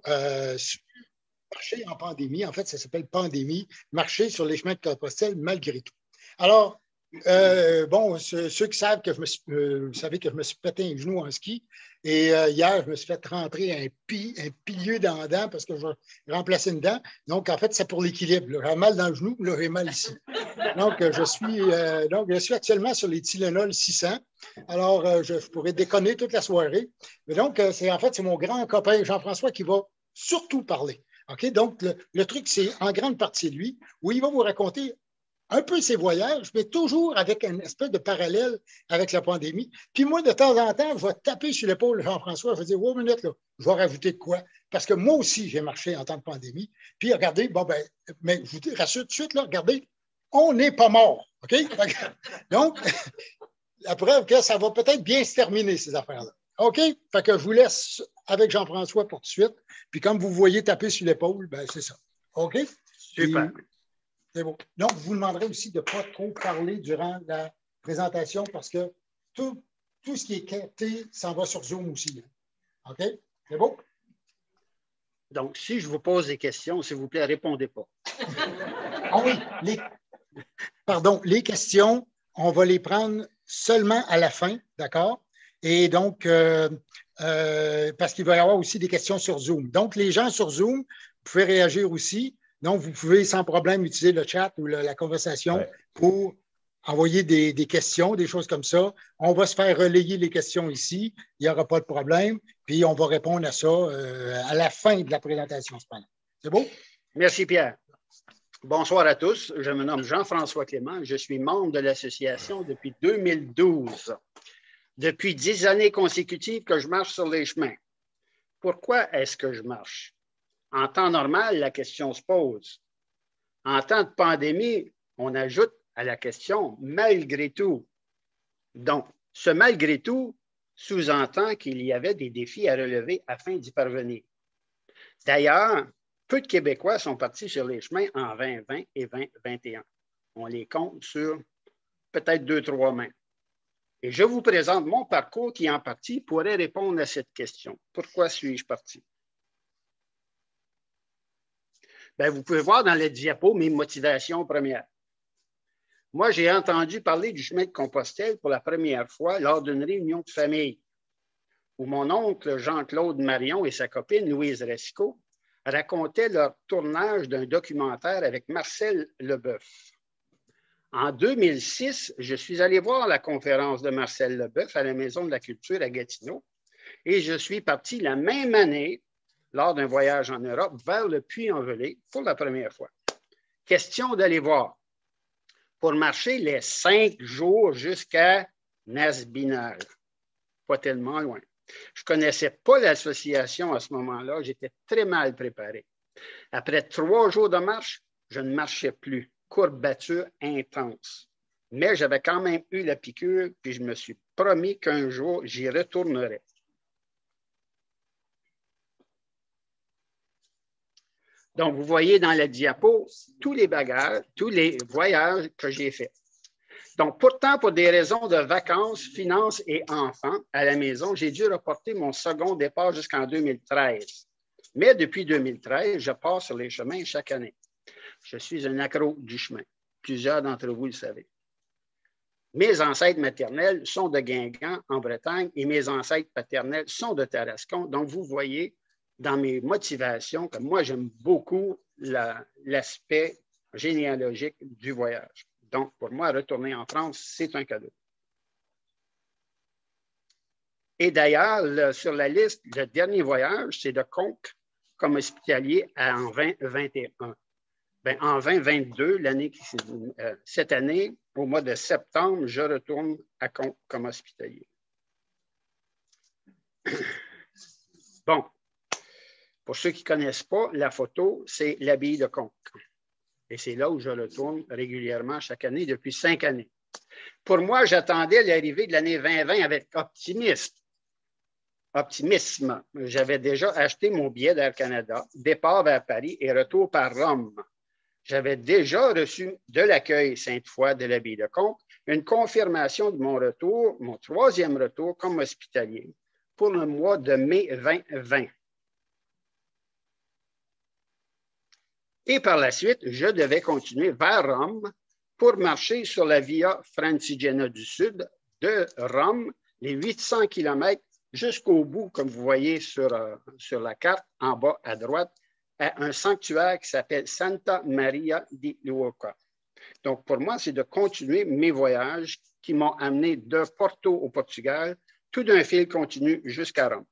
euh, marcher en pandémie. En fait, ça s'appelle pandémie, marcher sur les chemins de Compostelle malgré tout. Alors, bon, ceux qui savent que vous savez que je me suis pété un genou en ski et hier, je me suis fait rentrer un pilier dans la dent parce que je remplaçais une dent. Donc, en fait, c'est pour l'équilibre. J'ai mal dans le genou, là, j'ai mal ici. Donc, je suis actuellement sur les Tylenol 600. Alors, je pourrais déconner toute la soirée. Mais donc, c'est mon grand copain Jean-François qui va surtout parler. OK? Donc, le truc, c'est en grande partie lui, où il va vous raconter un peu ses voyages, mais toujours avec une espèce de parallèle avec la pandémie. Puis moi, de temps en temps, je vais taper sur l'épaule de Jean-François, je vais dire, oh, minute, là, je vais rajouter de quoi? Parce que moi aussi, j'ai marché en temps de pandémie. Puis regardez, bon, ben, mais je vous rassure tout de suite, là, regardez, on n'est pas mort. OK? Donc, la preuve que ça va peut-être bien se terminer, ces affaires-là. OK? Fait que je vous laisse avec Jean-François pour tout de suite. Puis comme vous voyez taper sur l'épaule, ben c'est ça. OK? Super. C'est bon. Donc, je vous demanderai aussi de ne pas trop parler durant la présentation parce que tout ce qui est capté s'en va sur Zoom aussi. OK? C'est bon? Donc, si je vous pose des questions, s'il vous plaît, répondez pas. Ah oui, les questions, on va les prendre seulement à la fin, d'accord? Et donc, parce qu'il va y avoir aussi des questions sur Zoom. Donc, les gens sur Zoom, vous pouvez réagir aussi. Donc, vous pouvez sans problème utiliser le chat ou la conversation pour envoyer des questions, des choses comme ça. On va se faire relayer les questions ici. Il n'y aura pas de problème. Puis, on va répondre à ça à la fin de la présentation. C'est beau? Merci, Pierre. Bonsoir à tous. Je me nomme Jean-François Clément. Je suis membre de l'association depuis 2012. Depuis 10 années consécutives que je marche sur les chemins. Pourquoi est-ce que je marche? En temps normal, la question se pose. En temps de pandémie, on ajoute à la question « malgré tout ». Donc, ce « malgré tout » sous-entend qu'il y avait des défis à relever afin d'y parvenir. D'ailleurs, peu de Québécois sont partis sur les chemins en 2020 et 2021. On les compte sur peut-être 2-3 mains. Et je vous présente mon parcours qui, en partie, pourrait répondre à cette question. Pourquoi suis-je parti? Bien, vous pouvez voir dans le diapo mes motivations premières. Moi, j'ai entendu parler du chemin de Compostelle pour la première fois lors d'une réunion de famille où mon oncle Jean-Claude Marion et sa copine Louise Resco racontaient leur tournage d'un documentaire avec Marcel Leboeuf. En 2006, je suis allé voir la conférence de Marcel Leboeuf à la Maison de la Culture à Gatineau et je suis parti la même année, lors d'un voyage en Europe, vers le Puy-en-Velay pour la première fois. Question d'aller voir. Pour marcher les 5 jours jusqu'à Nasbinal. Pas tellement loin. Je ne connaissais pas l'association à ce moment-là. J'étais très mal préparé. Après 3 jours de marche, je ne marchais plus. Courbature intense. Mais j'avais quand même eu la piqûre, puis je me suis promis qu'un jour, j'y retournerais. Donc, vous voyez dans la diapo tous les bagages, tous les voyages que j'ai faits. Donc, pourtant, pour des raisons de vacances, finances et enfants à la maison, j'ai dû reporter mon second départ jusqu'en 2013. Mais depuis 2013, je pars sur les chemins chaque année. Je suis un accro du chemin. Plusieurs d'entre vous le savez. Mes ancêtres maternels sont de Guingamp, en Bretagne, et mes ancêtres paternels sont de Tarascon. Donc, vous voyez dans mes motivations que moi, j'aime beaucoup l'aspect généalogique du voyage. Donc, pour moi, retourner en France, c'est un cadeau. Et d'ailleurs, sur la liste, le dernier voyage, c'est de Conques comme hospitalier en 2021. Bien, en 2022, cette année, au mois de septembre, je retourne à Conques comme hospitalier. Bon, pour ceux qui ne connaissent pas, la photo, c'est l'abbaye de Conques. Et c'est là où je retourne régulièrement chaque année depuis 5 années. Pour moi, j'attendais l'arrivée de l'année 2020 avec optimisme. J'avais déjà acheté mon billet d'Air Canada, départ vers Paris et retour par Rome. J'avais déjà reçu de l'accueil Sainte-Foy de l'abbaye de Conques une confirmation de mon retour, mon 3e retour comme hospitalier pour le mois de mai 2020. Et par la suite, je devais continuer vers Rome pour marcher sur la Via Francigena du Sud de Rome, les 800 km jusqu'au bout, comme vous voyez sur la carte en bas à droite, à un sanctuaire qui s'appelle Santa Maria di Luoca. Donc, pour moi, c'est de continuer mes voyages qui m'ont amené de Porto au Portugal, tout d'un fil continu jusqu'à Rome.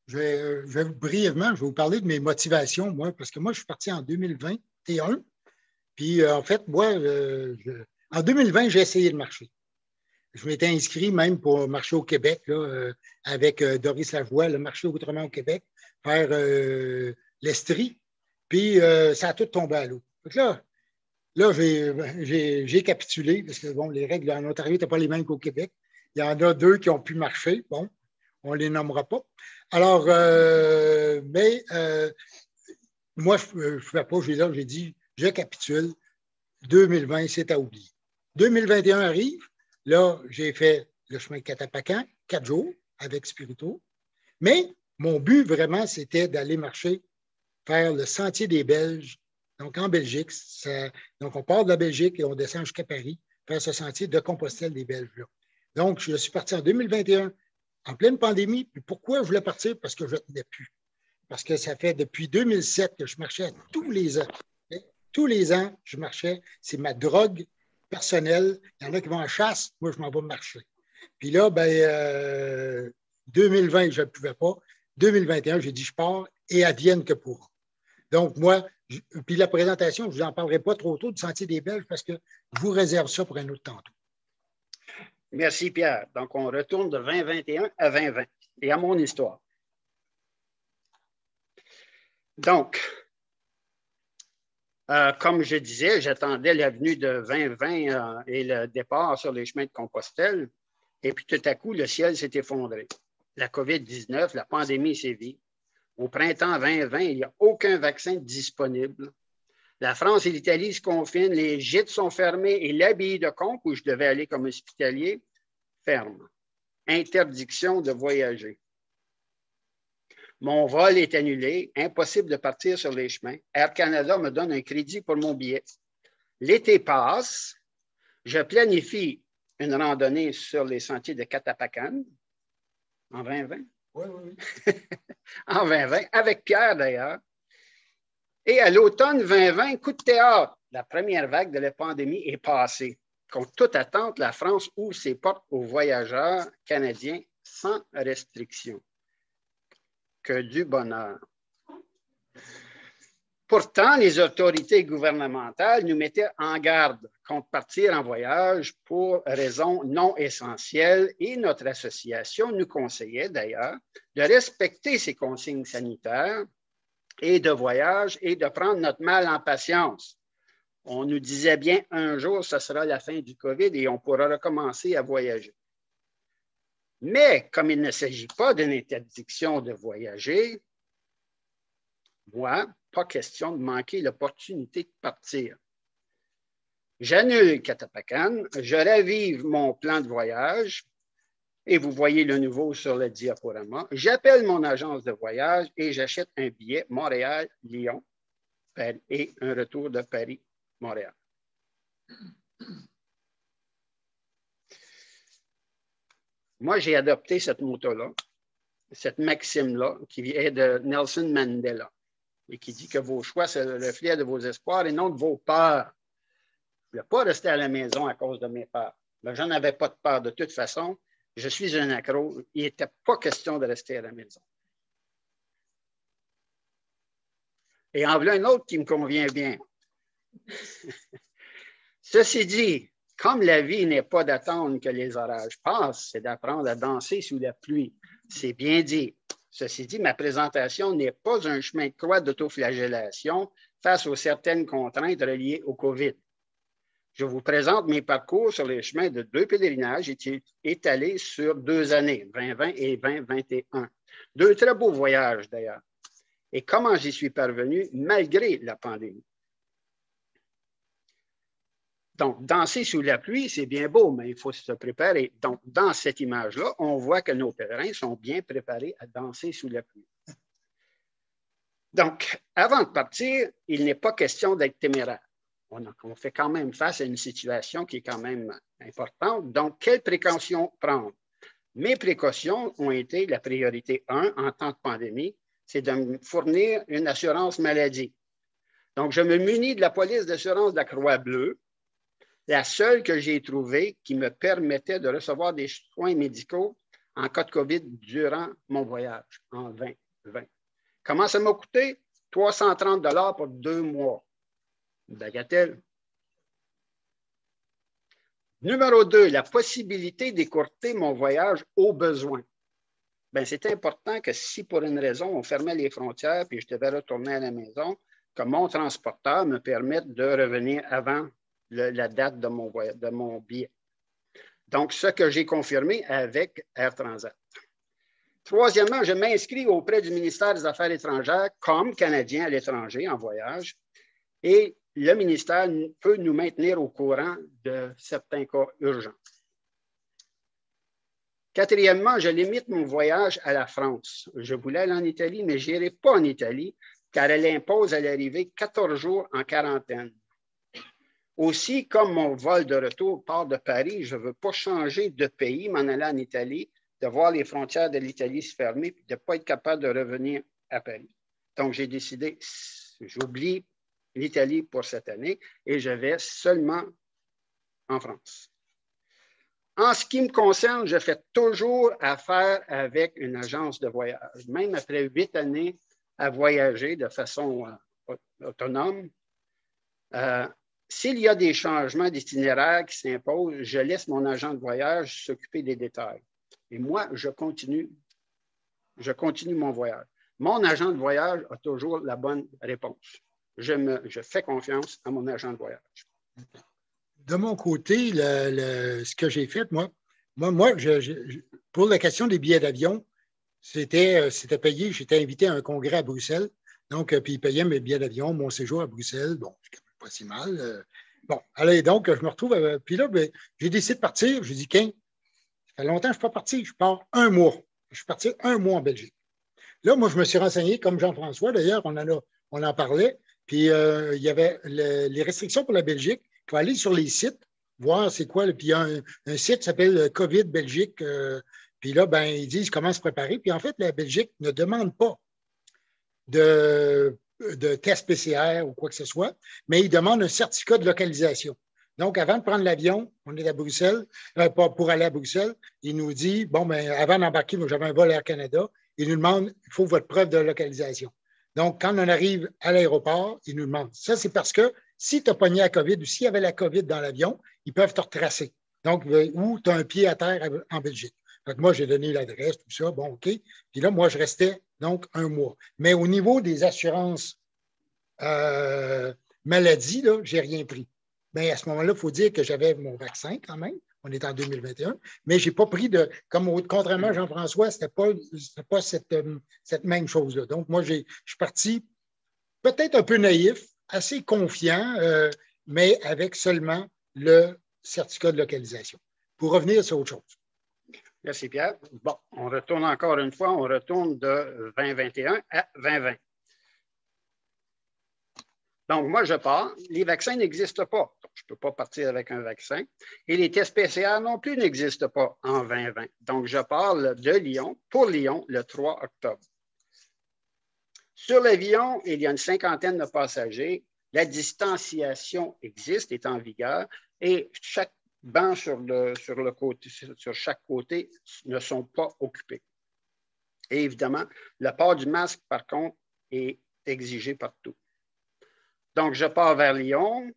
Brièvement, je vais vous parler de mes motivations, moi, parce que moi, je suis parti en 2021. Puis, en fait, moi, en 2020, j'ai essayé de marcher. Je m'étais inscrit même pour marcher au Québec, là, avec Doris Lavoie, le marché autrement au Québec, faire l'Estrie. Puis, ça a tout tombé à l'eau. Donc là j'ai capitulé, parce que, bon, les règles en Ontario n'étaient pas les mêmes qu'au Québec. Il y en a 2 qui ont pu marcher. Bon, on ne les nommera pas. Alors, moi, je ne fais pas, j'ai dit, je capitule. 2020, c'est à oublier. 2021 arrive. Là, j'ai fait le chemin de Catapacan, 4 jours avec Spirito. Mais mon but, vraiment, c'était d'aller marcher, faire le Sentier des Belges, donc en Belgique. Donc, on part de la Belgique et on descend jusqu'à Paris, faire ce sentier de Compostelle des Belges-là. Donc, je suis parti en 2021, en pleine pandémie. Puis pourquoi je voulais partir? Parce que je ne tenais plus. Parce que ça fait depuis 2007 que je marchais tous les ans. Tous les ans, je marchais. C'est ma drogue personnelle. Il y en a qui vont en chasse. Moi, je m'en vais marcher. Puis là, 2020, je ne pouvais pas. 2021, j'ai dit, je pars et advienne que pourra. Donc, moi, puis la présentation, je ne vous en parlerai pas trop tôt du Sentier des Belges parce que je vous réserve ça pour un autre tantôt. Merci, Pierre. Donc, on retourne de 2021 à 2020 et à mon histoire. Donc, comme je disais, j'attendais l'avenue de 2020 et le départ sur les chemins de Compostelle. Et puis, tout à coup, le ciel s'est effondré. La COVID-19, la pandémie sévit. Au printemps 2020, il n'y a aucun vaccin disponible. La France et l'Italie se confinent, les gîtes sont fermés et l'abbaye de Comps, où je devais aller comme hospitalier, ferme. Interdiction de voyager. Mon vol est annulé, impossible de partir sur les chemins. Air Canada me donne un crédit pour mon billet. L'été passe, je planifie une randonnée sur les sentiers de Catapacan en 2020. Oui, oui. En 2020, avec Pierre d'ailleurs. Et à l'automne 2020, coup de théâtre, la première vague de la pandémie est passée. Contre toute attente, la France ouvre ses portes aux voyageurs canadiens sans restriction. Que du bonheur. Pourtant, les autorités gouvernementales nous mettaient en garde contre partir en voyage pour raisons non essentielles et notre association nous conseillait d'ailleurs de respecter ces consignes sanitaires et de voyage et de prendre notre mal en patience. On nous disait bien un jour, ce sera la fin du COVID et on pourra recommencer à voyager. Mais comme il ne s'agit pas d'une interdiction de voyager, moi, pas question de manquer l'opportunité de partir. J'annule Catapacan, je ravive mon plan de voyage et vous voyez le nouveau sur le diaporama. J'appelle mon agence de voyage et j'achète un billet Montréal-Lyon et un retour de Paris-Montréal. Moi, j'ai adopté cette motto-là, cette maxime-là, qui vient de Nelson Mandela et qui dit que vos choix, c'est le reflet de vos espoirs et non de vos peurs. Je ne voulais pas rester à la maison à cause de mes peurs. Mais je n'avais pas de peur de toute façon. Je suis un accro. Il n'était pas question de rester à la maison. Et en voilà un autre qui me convient bien. Ceci dit, comme la vie n'est pas d'attendre que les orages passent, c'est d'apprendre à danser sous la pluie. C'est bien dit. Ceci dit, ma présentation n'est pas un chemin de croix d'autoflagellation face aux certaines contraintes reliées au COVID. Je vous présente mes parcours sur les chemins de 2 pèlerinages étalés sur 2 années, 2020 et 2021. 2 très beaux voyages d'ailleurs. Et comment j'y suis parvenu malgré la pandémie. Donc, danser sous la pluie, c'est bien beau, mais il faut se préparer. Donc, dans cette image-là, on voit que nos pèlerins sont bien préparés à danser sous la pluie. Donc, avant de partir, il n'est pas question d'être téméraire. On fait quand même face à une situation qui est quand même importante. Donc, quelles précautions prendre? Mes précautions ont été la priorité 1 en temps de pandémie, c'est de me fournir une assurance maladie. Donc, je me munis de la police d'assurance de la Croix-Bleue, la seule que j'ai trouvée qui me permettait de recevoir des soins médicaux en cas de COVID durant mon voyage en 2020. Comment ça m'a coûté? 330 $ pour 2 mois. Bagatelle. Numéro 2, la possibilité d'écourter mon voyage au besoin. Bien, c'est important que si pour une raison on fermait les frontières puis je devais retourner à la maison, que mon transporteur me permette de revenir avant la date de mon billet. Donc, ce que j'ai confirmé avec Air Transat. Troisièmement, je m'inscris auprès du ministère des Affaires étrangères comme Canadien à l'étranger en voyage et le ministère peut nous maintenir au courant de certains cas urgents. Quatrièmement, je limite mon voyage à la France. Je voulais aller en Italie, mais je n'irai pas en Italie car elle impose à l'arrivée 14 jours en quarantaine. Aussi, comme mon vol de retour part de Paris, je ne veux pas changer de pays, m'en aller en Italie, de voir les frontières de l'Italie se fermer et de ne pas être capable de revenir à Paris. Donc, j'ai décidé, j'oublie l'Italie pour cette année et je vais seulement en France. En ce qui me concerne, je fais toujours affaire avec une agence de voyage. Même après 8 années à voyager de façon autonome, s'il y a des changements d'itinéraire qui s'imposent, je laisse mon agent de voyage s'occuper des détails. Et moi, je continue mon voyage. Mon agent de voyage a toujours la bonne réponse. Je fais confiance à mon agent de voyage. De mon côté, ce que j'ai fait, moi pour la question des billets d'avion, c'était payé. J'étais invité à un congrès à Bruxelles. Donc, puis ils payaient mes billets d'avion, mon séjour à Bruxelles. Bon, c'est quand même pas si mal. Bon, allez, donc, je me retrouve. Puis là, j'ai décidé de partir. J'ai dit, ça fait longtemps que je ne suis pas parti. Je pars 1 mois. Je suis parti 1 mois en Belgique. Là, moi, je me suis renseigné, comme Jean-François, d'ailleurs, on en parlait. Puis, il y avait les restrictions pour la Belgique. Il faut aller sur les sites, voir c'est quoi. Puis, il y a un site qui s'appelle COVID Belgique. Puis là, ben, ils disent comment se préparer. Puis, en fait, la Belgique ne demande pas de test PCR ou quoi que ce soit, mais ils demandent un certificat de localisation. Donc, avant de prendre l'avion, on est à Bruxelles, pour aller à Bruxelles, il nous dit, bon, ben, avant d'embarquer, moi, j'avais un vol Air Canada, il nous demande, il faut votre preuve de localisation. Donc, quand on arrive à l'aéroport, il nous demande. Ça, c'est parce que si tu as pogné la COVID ou s'il y avait la COVID dans l'avion, ils peuvent te retracer. Donc, ou tu as un pied à terre en Belgique. Donc, moi, j'ai donné l'adresse, tout ça, bon, OK. Puis là, moi, je restais donc 1 mois. Mais au niveau des assurances maladie, là, je n'ai rien pris. Mais à ce moment-là, il faut dire que j'avais mon vaccin quand même. On est en 2021. Mais je n'ai pas pris contrairement à Jean-François, ce n'était pas cette même chose-là. Donc, moi, je suis parti peut-être un peu naïf, assez confiant, mais avec seulement le certificat de localisation. Pour revenir sur autre chose. Merci, Pierre. Bon, on retourne encore une fois, on retourne de 2021 à 2020. Donc, moi, je pars. Les vaccins n'existent pas. Donc, je ne peux pas partir avec un vaccin. Et les tests PCR non plus n'existent pas en 2020. Donc, je pars de Lyon, pour Lyon, le 3 octobre. Sur l'avion, il y a une 50aine de passagers. La distanciation existe, est en vigueur. Et chaque banc sur chaque côté ne sont pas occupés. Et évidemment, le port du masque, par contre, est exigé partout. Donc, je pars vers Lyon,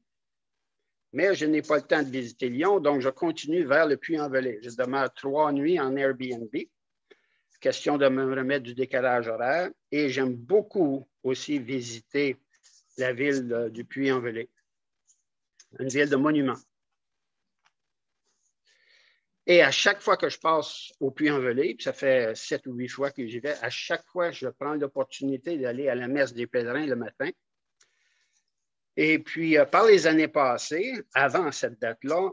mais je n'ai pas le temps de visiter Lyon, donc je continue vers le Puy-en-Velay. Je demeure 3 nuits en Airbnb. Question de me remettre du décalage horaire. Et j'aime beaucoup aussi visiter la ville du Puy-en-Velay, une ville de monuments. Et à chaque fois que je passe au Puy-en-Velay, puis ça fait 7 ou 8 fois que j'y vais, à chaque fois, je prends l'opportunité d'aller à la messe des pèlerins le matin. Et puis, par les années passées, avant cette date-là,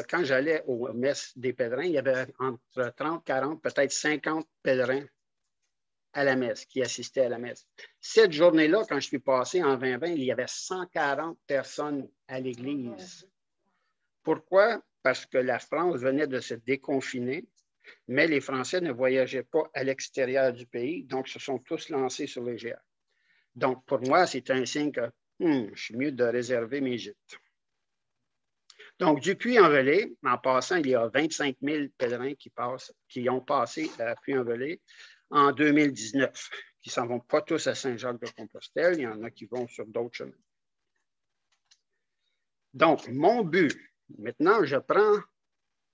quand j'allais aux messes des pèlerins, il y avait entre 30, 40, peut-être 50 pèlerins à la messe, qui assistaient à la messe. Cette journée-là, quand je suis passé en 2020, il y avait 140 personnes à l'église. Pourquoi? Parce que la France venait de se déconfiner, mais les Français ne voyageaient pas à l'extérieur du pays, donc se sont tous lancés sur les GR. Donc, pour moi, c'est un signe que je suis mieux de réserver mes gîtes. Donc, du Puy-en-Velay, en passant, il y a 25 000 pèlerins qui ont passé à Puy-en-Velay en 2019, qui ne s'en vont pas tous à Saint-Jacques-de-Compostelle. Il y en a qui vont sur d'autres chemins. Donc, mon but, maintenant, je prends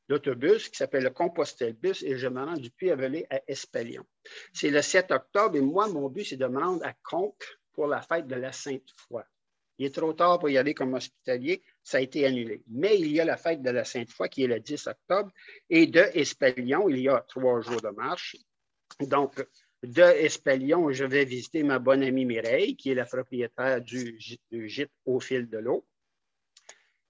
l'autobus qui s'appelle le Compostelle-Bus et je me rends du Puy-en-Velay à Espalion. C'est le 7 octobre et moi, mon but, c'est de me rendre à Conques pour la fête de la Sainte-Foy. Il est trop tard pour y aller comme hospitalier, ça a été annulé. Mais il y a la fête de la Sainte-Foy qui est le 10 octobre et de Espalion, il y a 3 jours de marche. Donc, de Espalion, je vais visiter ma bonne amie Mireille, qui est la propriétaire du gîte au fil de l'eau.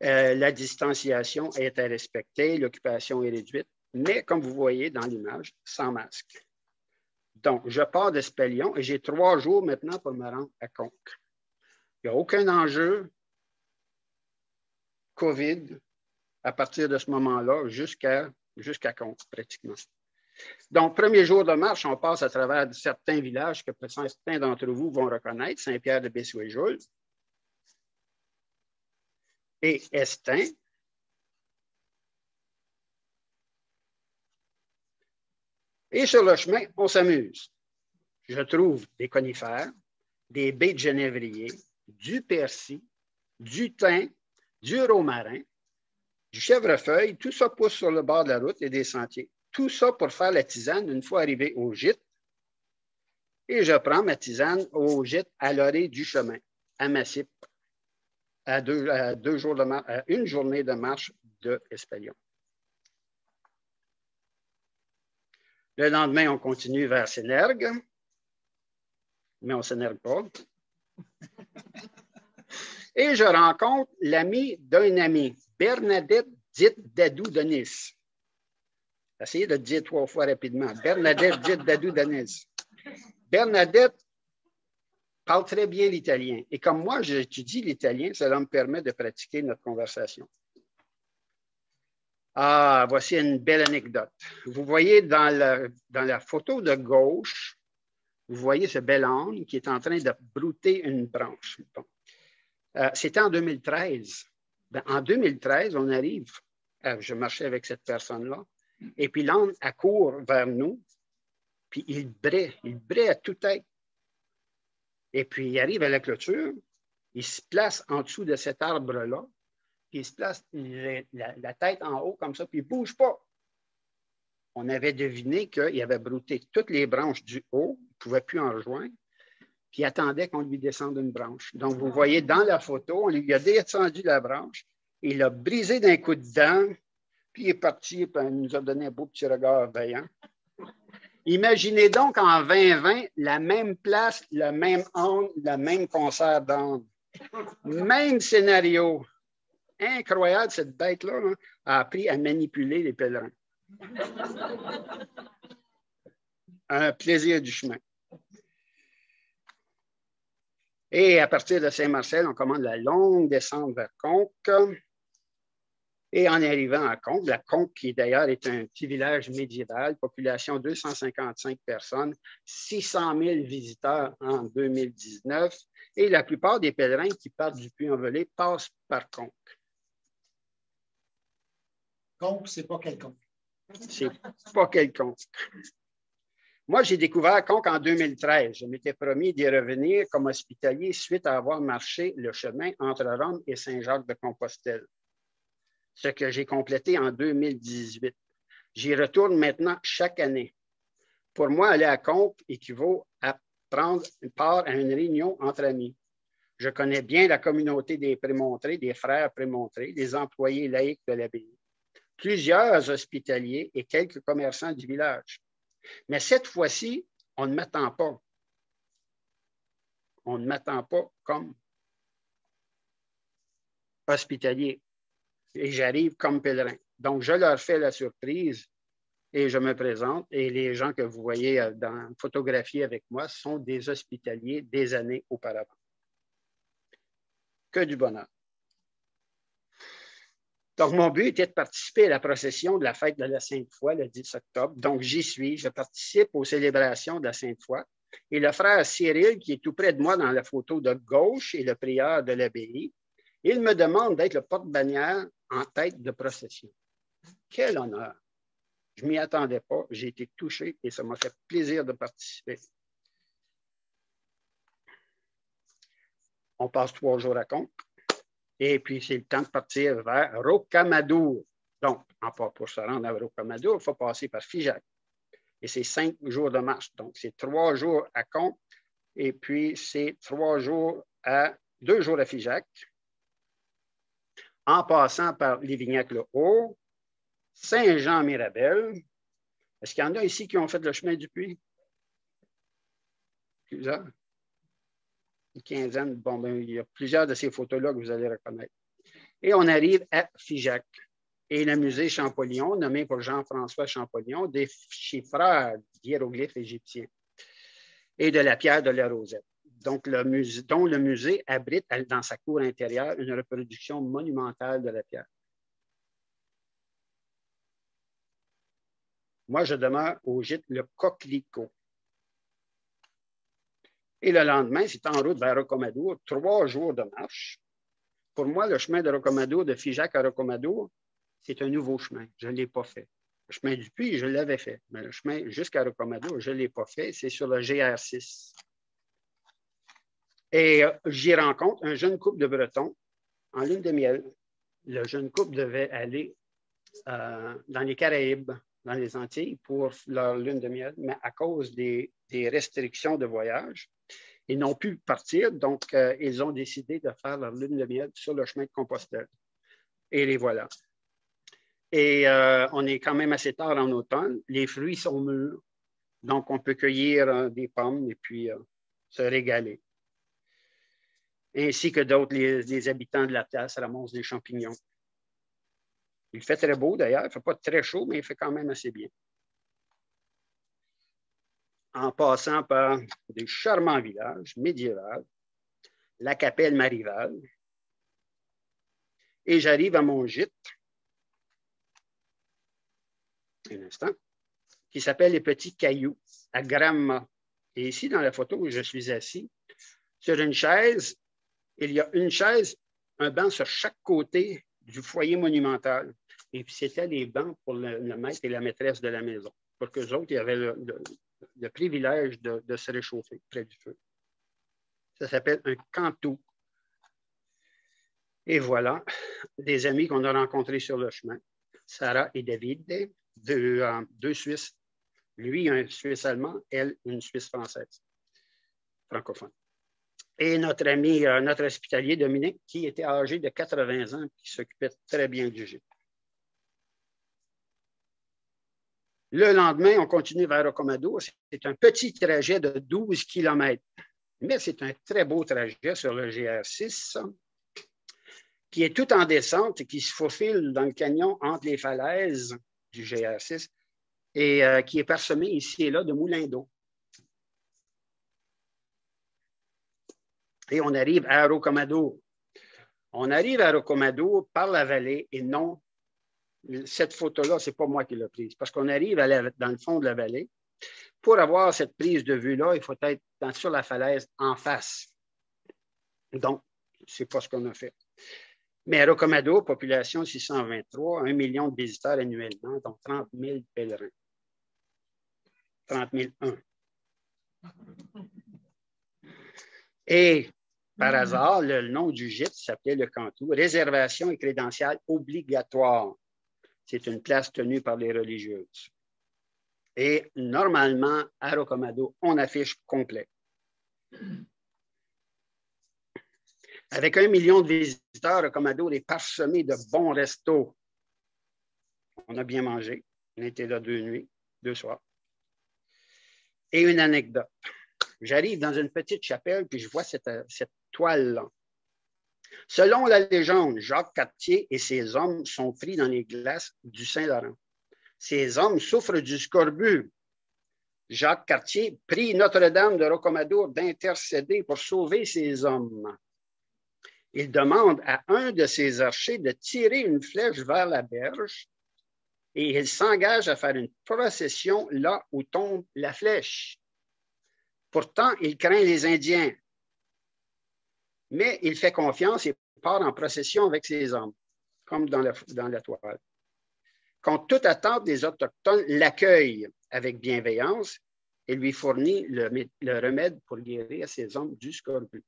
La distanciation est à respecter, l'occupation est réduite, mais comme vous voyez dans l'image, sans masque. Donc, je pars d'Espalion et j'ai 3 jours maintenant pour me rendre à Conques. Il n'y a aucun enjeu COVID à partir de ce moment-là jusqu'à Conques, pratiquement. Donc, premier jour de marche, on passe à travers certains villages que certains d'entre vous vont reconnaître, Saint-Pierre-de-Bessouéjoul et Estin. Et sur le chemin, on s'amuse. Je trouve des conifères, des baies de genévrier, du persil, du thym, du romarin, du chèvrefeuille. Tout ça pousse sur le bord de la route et des sentiers. Tout ça pour faire la tisane une fois arrivé au gîte. Et je prends ma tisane au gîte à l'orée du chemin, à Massip, à une journée de marche de Espalion. Le lendemain, on continue vers Sénergue, mais on ne s'énerve pas. Et je rencontre l'ami d'un ami, Bernadette dite Dadou de Nice. Essayez de le dire 3 fois rapidement. Bernadette dite Dadou de Nice. Bernadette parle très bien l'italien. Et comme moi, j'étudie l'italien, cela me permet de pratiquer notre conversation. Ah, voici une belle anecdote. Vous voyez dans la photo de gauche, vous voyez ce bel âne qui est en train de brouter une branche. Bon. C'était en 2013. En 2013, on arrive, je marchais avec cette personne-là, et puis l'âne accourt vers nous, puis il braie à toute tête. Et puis il arrive à la clôture, il se place en dessous de cet arbre-là, puis il se place la tête en haut comme ça, puis il ne bouge pas. On avait deviné qu'il avait brouté toutes les branches du haut, il ne pouvait plus en rejoindre, puis il attendait qu'on lui descende une branche. Donc, vous voyez dans la photo, on lui a descendu la branche, il l'a brisé d'un coup de dent, puis il est parti, puis il nous a donné un beau petit regard vaillant. Imaginez donc en 2020, la même place, le même âne, le même concert d'âne. Même scénario. Incroyable, cette bête-là hein, a appris à manipuler les pèlerins. Un plaisir du chemin. Et à partir de Saint-Marcel, on commande la longue descente vers Conques. Et en arrivant à Conques, la Conques, qui d'ailleurs est un petit village médiéval, population 255 personnes, 600 000 visiteurs en 2019, et la plupart des pèlerins qui partent du Puy-en-Velay passent par Conques. Conques, c'est pas quelconque. C'est pas quelconque. Moi, j'ai découvert Conques en 2013. Je m'étais promis d'y revenir comme hospitalier suite à avoir marché le chemin entre Rome et Saint-Jacques-de-Compostelle, ce que j'ai complété en 2018. J'y retourne maintenant chaque année. Pour moi, aller à Conques équivaut à prendre part à une réunion entre amis. Je connais bien la communauté des Prémontrés, des frères Prémontrés, des employés laïcs de l'abbaye, plusieurs hospitaliers et quelques commerçants du village. Mais cette fois-ci, on ne m'attend pas. On ne m'attend pas comme hospitalier. Et j'arrive comme pèlerin. Donc, je leur fais la surprise Et je me présente, et les gens que vous voyez dans la photographie avec moi sont des hospitaliers des années auparavant. Que du bonheur. Donc, mon but était de participer à la procession de la fête de la Sainte-Foy le 10 octobre. Donc, j'y suis. Je participe aux célébrations de la Sainte-Foy. Et le frère Cyril, qui est tout près de moi dans la photo de gauche, est le prieur de l'abbaye. Il me demande d'être le porte-bannière en tête de procession. Quel honneur! Je ne m'y attendais pas. J'ai été touché et ça m'a fait plaisir de participer. On passe 3 jours à Conques. Et puis, c'est le temps de partir vers Rocamadour. Donc, pour se rendre à Rocamadour, il faut passer par Figeac. Et c'est 5 jours de marche. Donc, c'est 3 jours à Conques. Et puis, c'est 2 jours à Figeac. En passant par Lévignac-le-Haut, Saint-Jean-Mirabel. Est-ce qu'il y en a ici qui ont fait le chemin du Puy? Plusieurs? Une quinzaine. Bon, ben, il y a plusieurs de ces photos-là que vous allez reconnaître. Et on arrive à Figeac. Et le musée Champollion, nommé pour Jean-François Champollion, déchiffreur d'hiéroglyphes égyptiens et de la pierre de la Rosette. Donc, dont le musée abrite dans sa cour intérieure une reproduction monumentale de la pierre. Moi, je demeure au gîte Le Coquelicot. Et le lendemain, c'est en route vers Rocamadour, 3 jours de marche. Pour moi, le chemin de Rocamadour, de Figeac à Rocamadour, c'est un nouveau chemin. Je ne l'ai pas fait. Le chemin du Puy, je l'avais fait. Mais le chemin jusqu'à Rocamadour, je ne l'ai pas fait. C'est sur le GR6. Et j'y rencontre un jeune couple de Bretons en lune de miel. Le jeune couple devait aller dans les Caraïbes, dans les Antilles, pour leur lune de miel, mais à cause des restrictions de voyage, ils n'ont pu partir, donc ils ont décidé de faire leur lune de miel sur le chemin de Compostelle. Et les voilà. Et on est quand même assez tard en automne. Les fruits sont mûrs, donc on peut cueillir des pommes et puis se régaler. Ainsi que d'autres, les habitants de la place ramassent des champignons. Il fait très beau d'ailleurs, il ne fait pas très chaud, mais il fait quand même assez bien. En passant par des charmants villages médiévaux, la Capelle Marival, et j'arrive à mon gîte, un instant, qui s'appelle Les Petits Cailloux, à Gramma. Et ici, dans la photo où je suis assis, sur une chaise, il y a une chaise, un banc sur chaque côté du foyer monumental. Et puis, c'était les bancs pour le maître et la maîtresse de la maison, pour qu'eux autres, ils avaient le privilège de se réchauffer près du feu. Ça s'appelle un cantou. Et voilà, des amis qu'on a rencontrés sur le chemin, Sarah et David, deux Suisses. Lui, un Suisse allemand, elle, une Suisse française, francophone. Et notre ami, notre hospitalier Dominique, qui était âgé de 80 ans, qui s'occupait très bien du gîte. Le lendemain, on continue vers Rocamadour. C'est un petit trajet de 12 km, mais c'est un très beau trajet sur le GR6 qui est tout en descente et qui se faufile dans le canyon entre les falaises du GR6 et qui est parsemé ici et là de moulins d'eau. Et on arrive à Rocamadour. On arrive à Rocamadour par la vallée et non, cette photo-là, ce n'est pas moi qui l'ai prise, parce qu'on arrive dans le fond de la vallée. Pour avoir cette prise de vue-là, il faut être sur la falaise en face. Donc, ce n'est pas ce qu'on a fait. Mais à Rocamadour, population 623, 1 million de visiteurs annuellement, donc 30 000 pèlerins. 30 001. Et par hasard, le nom du gîte s'appelait le Cantou. Réservation et crédentiale obligatoire. C'est une place tenue par les religieuses. Et normalement, à Rocamadour, on affiche complet. Avec 1 million de visiteurs, Rocamadour est parsemé de bons restos. On a bien mangé. On était là 2 nuits, 2 soirs. Et une anecdote. J'arrive dans une petite chapelle, puis je vois cette toile-là. Selon la légende, Jacques Cartier et ses hommes sont pris dans les glaces du Saint-Laurent. Ces hommes souffrent du scorbut. Jacques Cartier prie Notre-Dame de Rocamadour d'intercéder pour sauver ces hommes. Il demande à un de ses archers de tirer une flèche vers la berge et il s'engage à faire une procession là où tombe la flèche. Pourtant, il craint les Indiens, mais il fait confiance et part en procession avec ses hommes, comme dans la toile. Contre toute attente, les Autochtones l'accueillent avec bienveillance et lui fournit le remède pour guérir ces hommes du scorbut.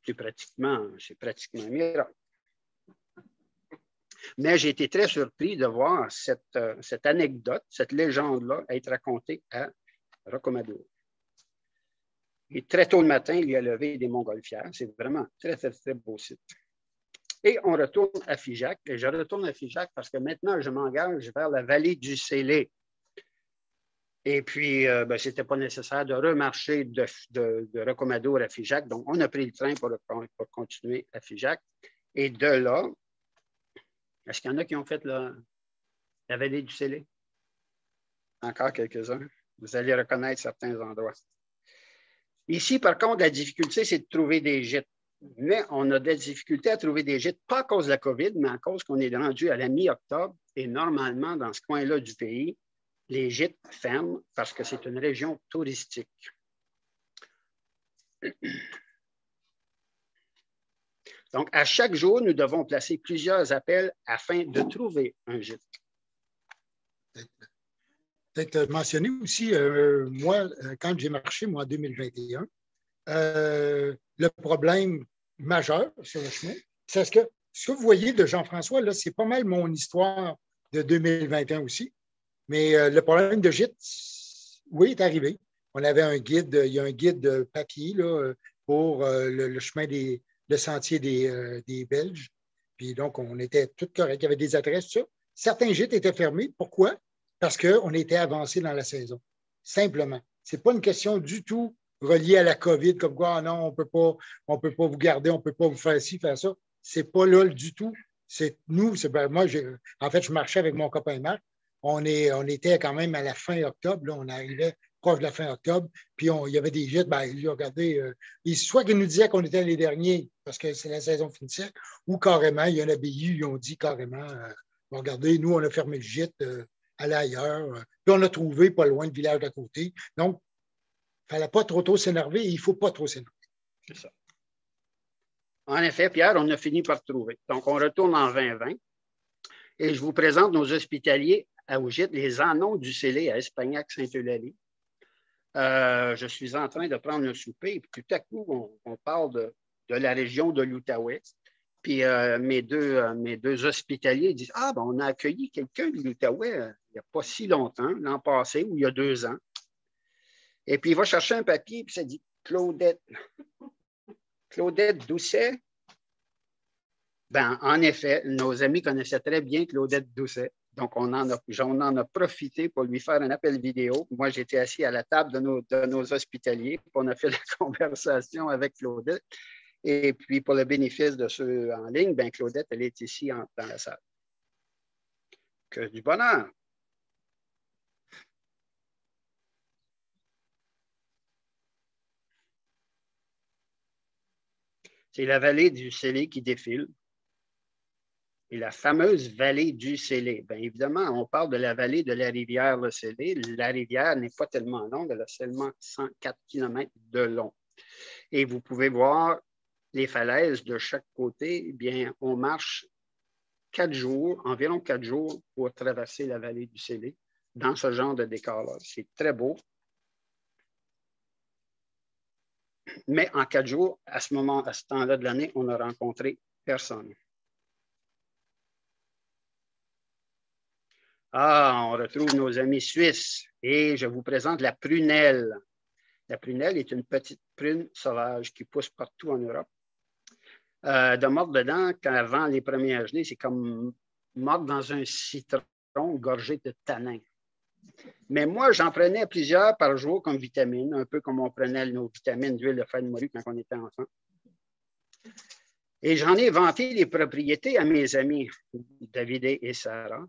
C'est pratiquement un miracle. Mais j'ai été très surpris de voir cette anecdote, cette légende-là, être racontée à Rocamadour. Et très tôt le matin, il y a levé des montgolfières. C'est vraiment très, très, très beau site. Et on retourne à Figeac. Et je retourne à Figeac parce que maintenant, je m'engage vers la vallée du Célé. Et puis, ce n'était pas nécessaire de remarcher de Rocamadour à Figeac. Donc, on a pris le train pour continuer à Figeac. Et de là, est-ce qu'il y en a qui ont fait la vallée du Célé? Encore quelques-uns. Vous allez reconnaître certains endroits. Ici, par contre, la difficulté, c'est de trouver des gîtes. Mais on a des difficultés à trouver des gîtes, pas à cause de la COVID, mais à cause qu'on est rendu à la mi-octobre. Et normalement, dans ce coin-là du pays, les gîtes ferment parce que c'est une région touristique. Donc, à chaque jour, nous devons placer plusieurs appels afin de trouver un gîte. Peut-être mentionner aussi, moi, quand j'ai marché, moi, en 2021, le problème majeur sur le chemin, c'est ce que vous voyez de Jean-François, là, c'est pas mal mon histoire de 2021 aussi. Mais le problème de gîte, oui, est arrivé. On avait un guide, il y a un guide de papier là, pour le chemin le sentier des Belges. Puis donc, on était tout correct. Il y avait des adresses, tout ça. Certains gîtes étaient fermés. Pourquoi? Parce qu'on était avancé dans la saison. Simplement. Ce n'est pas une question du tout reliée à la COVID, comme quoi, ah non, on peut pas vous garder, on ne peut pas vous faire ci, faire ça. Ce n'est pas là du tout. C'est nous, moi, en fait, je marchais avec mon copain Marc. On était quand même à la fin octobre. Là, on arrivait proche de la fin octobre. Puis, il y avait des gîtes. Regardez, soit qu'ils nous disaient qu'on était les derniers parce que c'est la saison finissait, ou carrément, il y en a BU, ils ont dit carrément, regardez, nous, on a fermé le gîte, allez ailleurs. Puis, on a trouvé pas loin le village d'à côté. Donc, il ne fallait pas trop s'énerver et il ne faut pas trop s'énerver. C'est ça. En effet, Pierre, on a fini par trouver. Donc, on retourne en 2020 et je vous présente nos hospitaliers au gîte Les Annons du Célé à Espagnac-Saint-Eulalie. Je suis en train de prendre un souper et puis tout à coup, on parle de la région de l'Outaouais. Puis mes deux hospitaliers disent « Ah, ben, on a accueilli quelqu'un de l'Outaouais il n'y a pas si longtemps, l'an passé ou il y a 2 ans. » Et puis il va chercher un papier puis ça dit « Claudette Doucet. » Ben, en effet, nos amis connaissaient très bien Claudette Doucet. Donc, on en a profité pour lui faire un appel vidéo. Moi, j'étais assis à la table de nos hospitaliers. Puis on a fait la conversation avec Claudette. Et puis, pour le bénéfice de ceux en ligne, ben, Claudette, elle est ici dans la salle. Que du bonheur! C'est la vallée du Célé qui défile. Et la fameuse vallée du Célé. Bien évidemment, on parle de la vallée de la rivière le Célé. La rivière n'est pas tellement longue, elle a seulement 104 km de long. Et vous pouvez voir les falaises de chaque côté. Eh bien, on marche 4 jours, environ 4 jours pour traverser la vallée du Célé dans ce genre de décor-là. C'est très beau. Mais en 4 jours, à ce temps-là de l'année, on n'a rencontré personne. Ah, on retrouve nos amis suisses et je vous présente la prunelle. La prunelle est une petite prune sauvage qui pousse partout en Europe. De mordre dedans, avant les premières gelées, c'est comme mordre dans un citron gorgé de tanin. Mais moi, j'en prenais plusieurs par jour comme vitamine, un peu comme on prenait nos vitamines d'huile de fève de morue quand on était enfant. Et j'en ai vanté les propriétés à mes amis David et Sarah.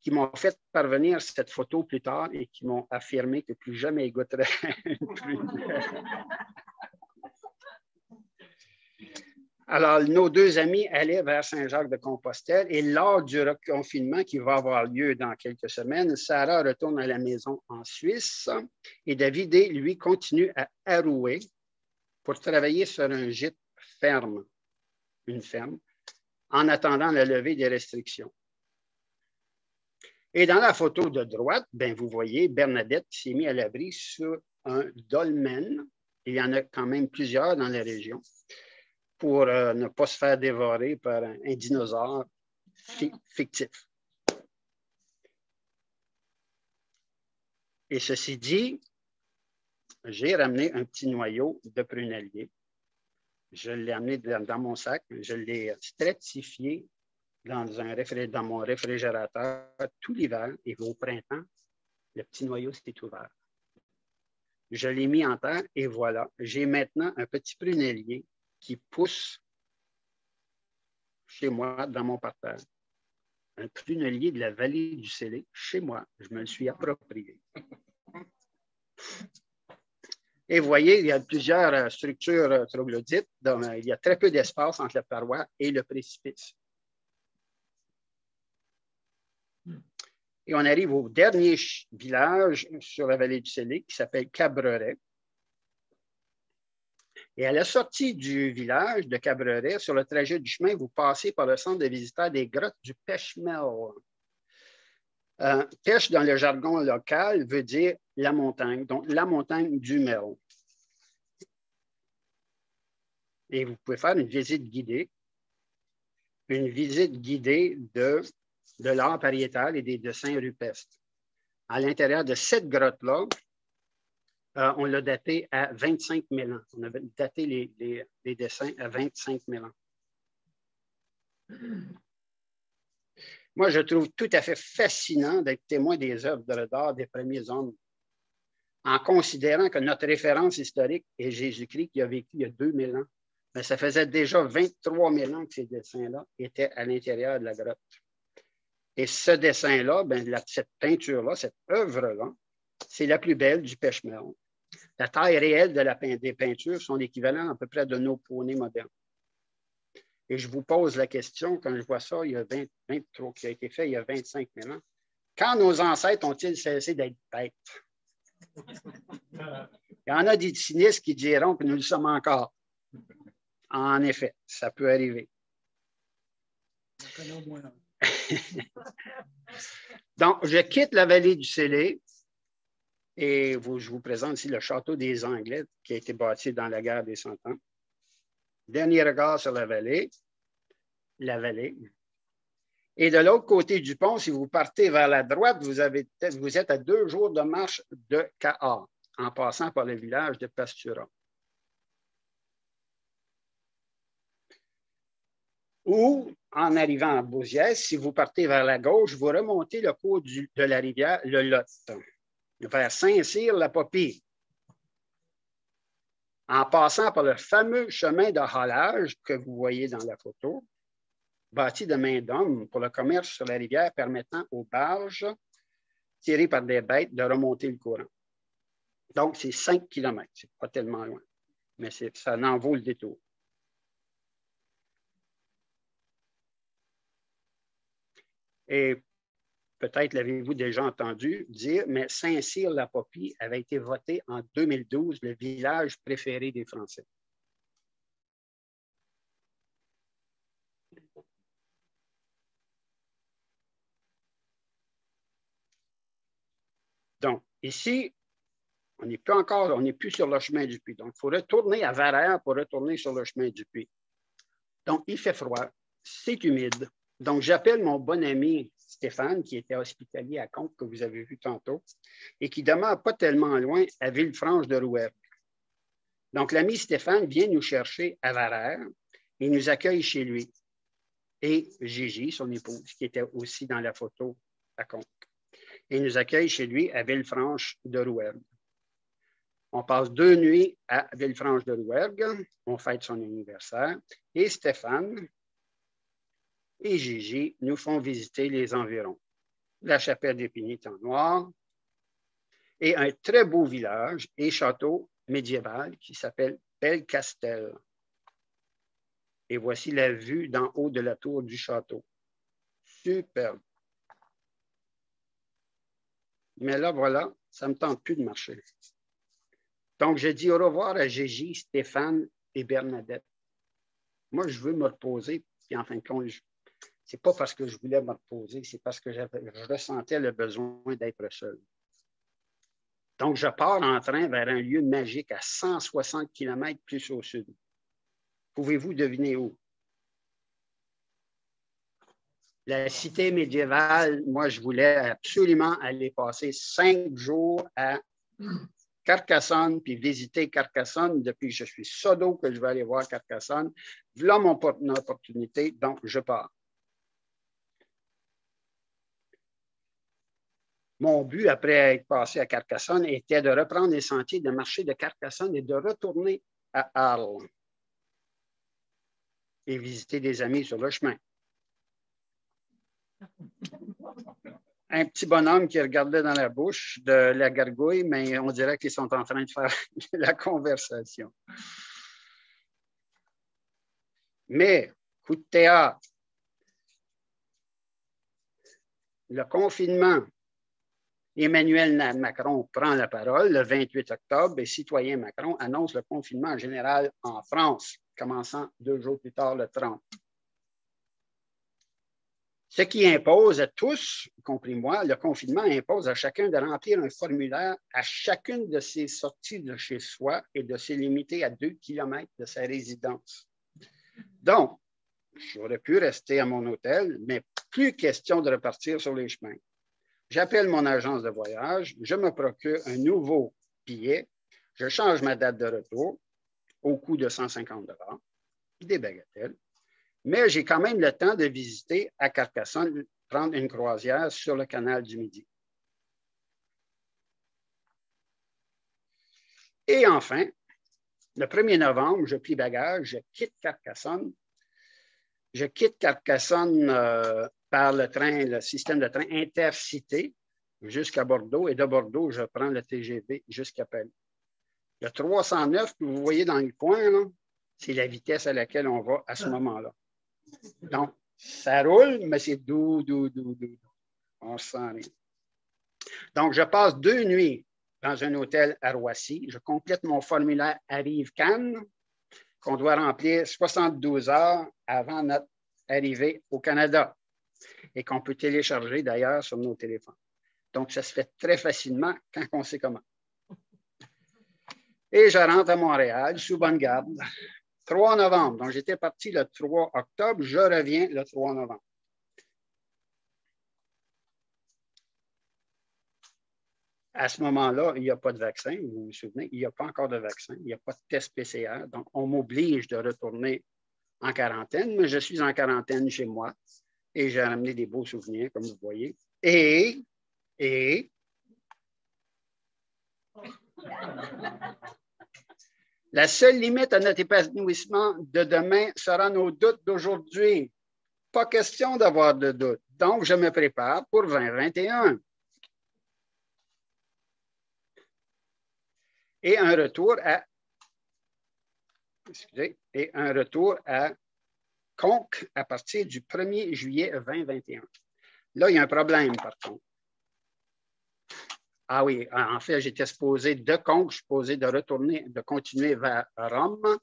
qui m'ont fait parvenir cette photo plus tard et qui m'ont affirmé que plus jamais ils goûteraient. Alors, nos deux amis allaient vers Saint-Jacques-de-Compostelle et lors du reconfinement qui va avoir lieu dans quelques semaines, Sarah retourne à la maison en Suisse et David, lui, continue à Arouet pour travailler sur un gîte ferme, une ferme, en attendant la levée des restrictions. Et dans la photo de droite, ben, vous voyez Bernadette qui s'est mise à l'abri sur un dolmen. Il y en a quand même plusieurs dans la région pour ne pas se faire dévorer par un dinosaure fictif. Et ceci dit, j'ai ramené un petit noyau de prunellier. Je l'ai amené dans mon sac, je l'ai stratifié dans mon réfrigérateur tout l'hiver et au printemps, le petit noyau s'est ouvert. Je l'ai mis en terre et voilà, j'ai maintenant un petit prunellier qui pousse chez moi dans mon parterre. Un prunellier de la vallée du Célé, chez moi, je me le suis approprié. Et vous voyez, il y a plusieurs structures troglodytes, donc il y a très peu d'espace entre la paroi et le précipice. Et on arrive au dernier village sur la vallée du Célé qui s'appelle Cabreret. Et à la sortie du village de Cabreret, sur le trajet du chemin, vous passez par le centre de visiteurs des grottes du Pechmel. Pêche dans le jargon local veut dire la montagne, donc la montagne du Mel. Et vous pouvez faire une visite guidée de l'art pariétal et des dessins rupestres. À l'intérieur de cette grotte-là, on l'a daté à 25 000 ans. On a daté les dessins à 25 000 ans. Moi, je trouve tout à fait fascinant d'être témoin des œuvres d'art des premiers hommes, en considérant que notre référence historique est Jésus-Christ qui a vécu il y a 2000 ans. Mais ça faisait déjà 23 000 ans que ces dessins-là étaient à l'intérieur de la grotte. Et ce dessin-là, cette peinture-là, cette œuvre-là, c'est la plus belle du Pechmel. La taille réelle des peintures sont l'équivalent à peu près de nos poneys modernes. Et je vous pose la question, quand je vois ça, il y a 23 qui a été fait il y a 25 000 ans, quand nos ancêtres ont-ils cessé d'être bêtes? Il y en a des cynistes qui diront que nous le sommes encore. En effet, ça peut arriver. Donc, je quitte la vallée du Célé et je vous présente ici le château des Anglais qui a été bâti dans la guerre des 100 ans. Dernier regard sur la vallée. Et de l'autre côté du pont, si vous partez vers la droite, vous êtes à 2 jours de marche de Cahors, en passant par le village de Pastura. Ou, en arrivant à Beauziès, si vous partez vers la gauche, vous remontez le cours de la rivière le Lot, vers Saint-Cyr-la-Popie, en passant par le fameux chemin de halage que vous voyez dans la photo, bâti de main d'homme pour le commerce sur la rivière, permettant aux barges tirées par des bêtes de remonter le courant. Donc, c'est 5 km, c'est pas tellement loin, mais ça en vaut le détour. Et peut-être l'avez-vous déjà entendu dire, mais Saint-Cyr-la-Popie avait été voté en 2012 le village préféré des Français. Donc, ici, on n'est plus sur le chemin du Puy. Donc, il faut retourner à Varère pour retourner sur le chemin du Puy. Donc, il fait froid, c'est humide. Donc, j'appelle mon bon ami Stéphane, qui était hospitalier à Conques, que vous avez vu tantôt, et qui demeure pas tellement loin à Villefranche-de-Rouergue. Donc, l'ami Stéphane vient nous chercher à Varère et nous accueille chez lui. Et Gigi, son épouse, qui était aussi dans la photo à Conques. Et nous accueille chez lui à Villefranche-de-Rouergue. On passe 2 nuits à Villefranche-de-Rouergue. On fête son anniversaire. Et Stéphane et Gigi nous font visiter les environs. la chapelle des Pénitents noirs et un très beau village et château médiéval qui s'appelle Belcastel. Et voici la vue d'en haut de la tour du château. Superbe. Mais là, voilà, ça ne me tente plus de marcher. Donc, je dis au revoir à Gigi, Stéphane et Bernadette. Moi, je veux me reposer, puis en fin de compte, c'est pas parce que je voulais me reposer, c'est parce que je ressentais le besoin d'être seul. Donc, je pars en train vers un lieu magique à 160 km plus au sud. Pouvez-vous deviner où? La cité médiévale, moi, je voulais absolument aller passer 5 jours à Carcassonne, puis visiter Carcassonne. Depuis que je suis sodo que je vais aller voir Carcassonne. Voilà mon opportunité, donc je pars. Mon but, après être passé à Carcassonne, était de reprendre les sentiers de marché de Carcassonne et de retourner à Arles et visiter des amis sur le chemin. Un petit bonhomme qui regardait dans la bouche de la gargouille, mais on dirait qu'ils sont en train de faire la conversation. Mais, coup de théâtre, le confinement, Emmanuel Macron prend la parole le 28 octobre et citoyen Macron annonce le confinement général en France, commençant 2 jours plus tard, le 30. Ce qui impose à tous, y compris moi, le confinement impose à chacun de remplir un formulaire à chacune de ses sorties de chez soi et de se limiter à 2 km de sa résidence. Donc, j'aurais pu rester à mon hôtel, mais plus question de repartir sur les chemins. J'appelle mon agence de voyage, je me procure un nouveau billet, je change ma date de retour au coût de 150 $, des bagatelles. Mais j'ai quand même le temps de visiter à Carcassonne, prendre une croisière sur le canal du Midi. Et enfin, le 1er novembre, je plie bagage, je quitte Carcassonne. Je quitte Carcassonne par le système de train Intercité jusqu'à Bordeaux. Et de Bordeaux, je prends le TGV jusqu'à Paris. Le 309 que vous voyez dans le coin, c'est la vitesse à laquelle on va à ce moment-là. Donc, ça roule, mais c'est doux. On se sent rien. Donc, je passe 2 nuits dans un hôtel à Roissy. Je complète mon formulaire Arrive-Cannes qu'on doit remplir 72 heures avant notre arrivée au Canada et qu'on peut télécharger d'ailleurs sur nos téléphones. Donc, ça se fait très facilement quand on sait comment. Et je rentre à Montréal, sous bonne garde. 3 novembre. Donc, j'étais parti le 3 octobre. Je reviens le 3 novembre. À ce moment-là, il n'y a pas de vaccin. Vous vous souvenez, il n'y a pas encore de vaccin. Il n'y a pas de test PCR. Donc, on m'oblige de retourner en quarantaine, mais je suis en quarantaine chez moi et j'ai ramené des beaux souvenirs, comme vous voyez. Et la seule limite à notre épanouissement de demain sera nos doutes d'aujourd'hui. Pas question d'avoir de doutes. Donc, je me prépare pour 2021. Et un retour à Conques à partir du 1er juillet 2021. Là, il y a un problème, par contre. Ah oui, en fait, j'étais supposé de Conques, je suis supposé de retourner, de continuer vers Rome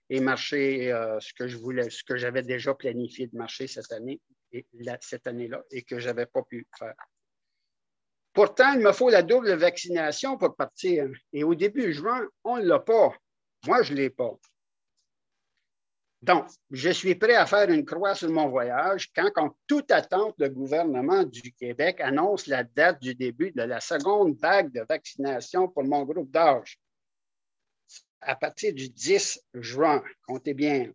et marcher ce que je voulais, ce que j'avais déjà planifié de marcher cette année-là et que je n'avais pas pu faire. Pourtant, il me faut la double vaccination pour partir. Et au début juin, on ne l'a pas. Moi, je ne l'ai pas. Donc, je suis prêt à faire une croix sur mon voyage quand, en toute attente, le gouvernement du Québec annonce la date du début de la seconde vague de vaccination pour mon groupe d'âge. À partir du 10 juin, comptez bien.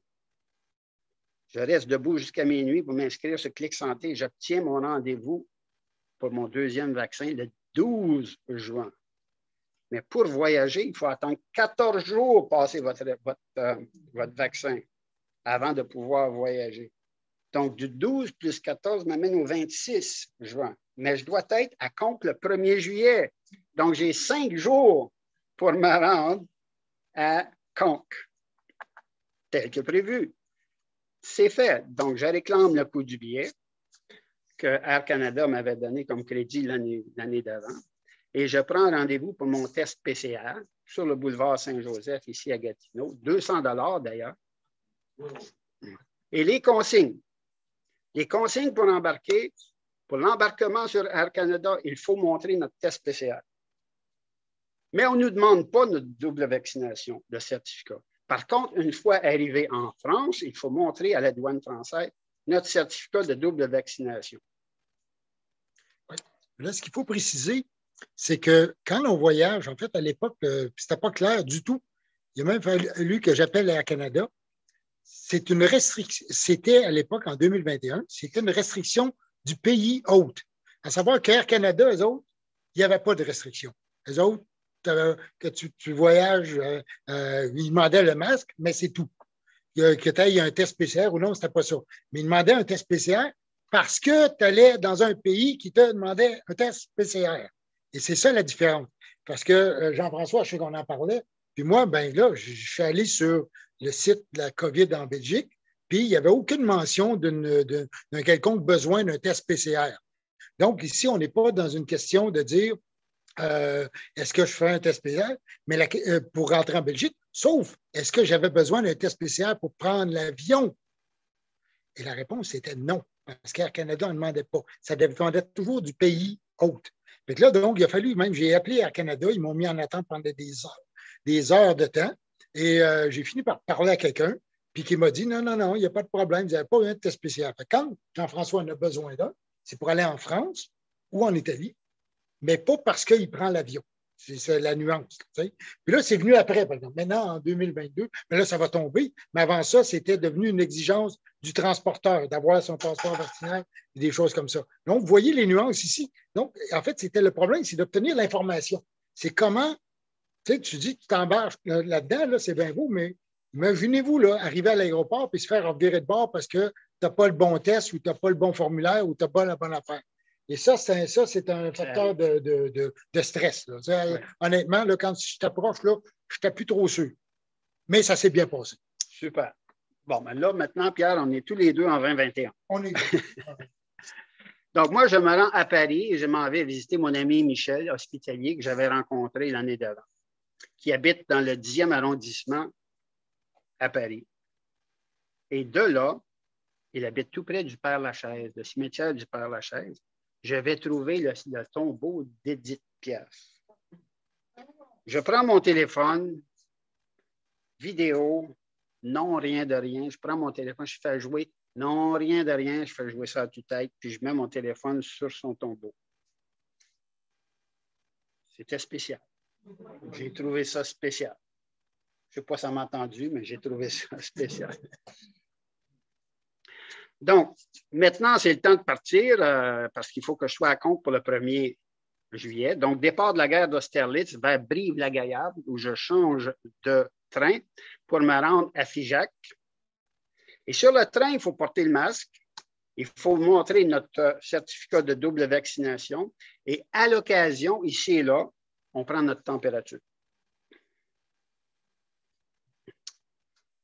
Je reste debout jusqu'à minuit pour m'inscrire sur Clic Santé. J'obtiens mon rendez-vous pour mon 2e vaccin le 12 juin. Mais pour voyager, il faut attendre 14 jours pour passer votre vaccin avant de pouvoir voyager. Donc, du 12 plus 14 m'amène au 26 juin. mais je dois être à Conques le 1er juillet. Donc, j'ai 5 jours pour me rendre à Conques, tel que prévu. C'est fait. Donc, je réclame le coût du billet que Air Canada m'avait donné comme crédit l'année d'avant. Et je prends rendez-vous pour mon test PCR sur le boulevard Saint-Joseph, ici à Gatineau. 200 $ d'ailleurs. Et les consignes. Les consignes pour embarquer, pour l'embarquement sur Air Canada, il faut montrer notre test PCR. Mais on ne nous demande pas notre double vaccination, le certificat. Par contre, une fois arrivé en France, il faut montrer à la douane française notre certificat de double vaccination. Oui. Là, ce qu'il faut préciser, c'est que quand on voyage, en fait, à l'époque, ce n'était pas clair du tout. Il a même fallu que j'appelle Air Canada. C'est une restriction. C'était à l'époque, en 2021, c'était une restriction du pays hôte. À savoir qu'Air Canada, eux autres, il n'y avait pas de restriction. Eux autres, que tu voyages, ils demandaient le masque, mais c'est tout. Que tu aies un test PCR ou non, ce n'était pas ça. Mais ils demandaient un test PCR parce que tu allais dans un pays qui te demandait un test PCR. Et c'est ça la différence. Parce que Jean-François, je sais qu'on en parlait, puis moi, ben là, je suis allé sur le site de la COVID en Belgique, puis il n'y avait aucune mention d'un quelconque besoin d'un test PCR. Donc, ici, on n'est pas dans une question de dire est-ce que je fais un test PCR pour rentrer en Belgique, sauf est-ce que j'avais besoin d'un test PCR pour prendre l'avion? Et la réponse était non, parce qu'Air Canada ne demandait pas. Ça dépendait toujours du pays hôte. Donc là, donc, il a fallu, même, j'ai appelé Air Canada, ils m'ont mis en attente pendant des heures de temps, et j'ai fini par parler à quelqu'un, puis qui m'a dit non, il n'y a pas de problème, vous n'avez pas besoin de test PCR. Quand Jean-François en a besoin d'un, c'est pour aller en France ou en Italie, mais pas parce qu'il prend l'avion. C'est la nuance. Tu sais. Puis là, c'est venu après, par exemple. Maintenant, en 2022, mais là, ça va tomber. Mais avant ça, c'était devenu une exigence du transporteur d'avoir son passeport vaccinal et des choses comme ça. Donc, vous voyez les nuances ici. Donc, en fait, c'était le problème, c'est d'obtenir l'information. C'est comment, tu sais, tu dis, tu t'embarques là-dedans, là, c'est bien beau, mais imaginez-vous, là, arriver à l'aéroport et se faire revirer de bord parce que tu n'as pas le bon test ou tu n'as pas le bon formulaire ou tu n'as pas la bonne affaire. Et ça, c'est un facteur de stress. Là. Ouais. Honnêtement, là, quand je t'approche, je n'étais plus trop sûr. Mais ça s'est bien passé. Super. Bon, ben là, maintenant, Pierre, on est tous les deux en 2021. On est Donc, moi, je me rends à Paris et je m'en vais visiter mon ami Michel, hospitalier, que j'avais rencontré l'année d'avant, qui habite dans le 10e arrondissement à Paris. Et de là, il habite tout près du Père-Lachaise, le cimetière du Père-Lachaise. Je vais trouver le tombeau d'Édith Piaf. Je prends mon téléphone, vidéo, non, rien de rien. Je prends mon téléphone, je fais jouer, non, rien de rien. Je fais jouer ça à tue-tête, puis je mets mon téléphone sur son tombeau. C'était spécial. J'ai trouvé ça spécial. Je ne sais pas si ça m'a entendu, mais j'ai trouvé ça spécial. Donc, maintenant, c'est le temps de partir parce qu'il faut que je sois à Conques pour le 1er juillet. Donc, départ de la gare d'Austerlitz vers Brive-la-Gaillarde, où je change de train pour me rendre à Figeac. Et sur le train, il faut porter le masque. Il faut montrer notre certificat de double vaccination. Et à l'occasion, ici et là, on prend notre température.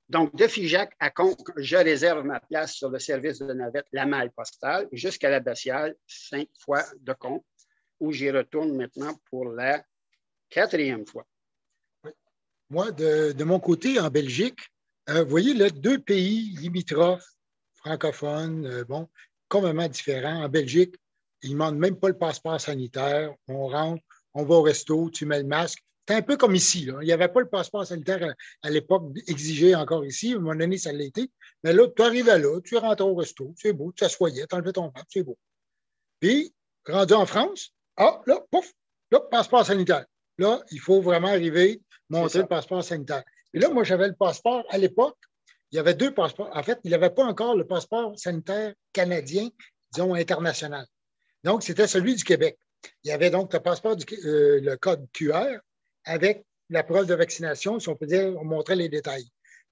Donc, de Figeac à Conques, je réserve ma place sur le service de navette La Malle Postale jusqu'à l'abbatiale Sainte-Foy de Conques, où j'y retourne maintenant pour la 4e fois. Moi, de mon côté, en Belgique, vous voyez, là, 2 pays limitrophes, francophones, complètement différents. En Belgique, ils ne demandent même pas le passeport sanitaire. On rentre, on va au resto, tu mets le masque. C'est un peu comme ici. Là. Il n'y avait pas le passeport sanitaire à l'époque exigé encore ici. À un moment donné, ça l'a été. Mais là, tu arrivais là, tu rentres au resto, c'est beau, tu t'assoyais, tu enlevais ton masque, c'est beau. Puis, rendu en France, là, pouf, là, passeport sanitaire. Là, il faut vraiment arriver, montrer le passeport sanitaire. Et là, moi, j'avais le passeport à l'époque. Il y avait 2 passeports. En fait, il n'y avait pas encore le passeport sanitaire canadien, disons, international. Donc, c'était celui du Québec. Il y avait donc le passeport, le code QR, avec la preuve de vaccination, si on peut dire, on montrait les détails.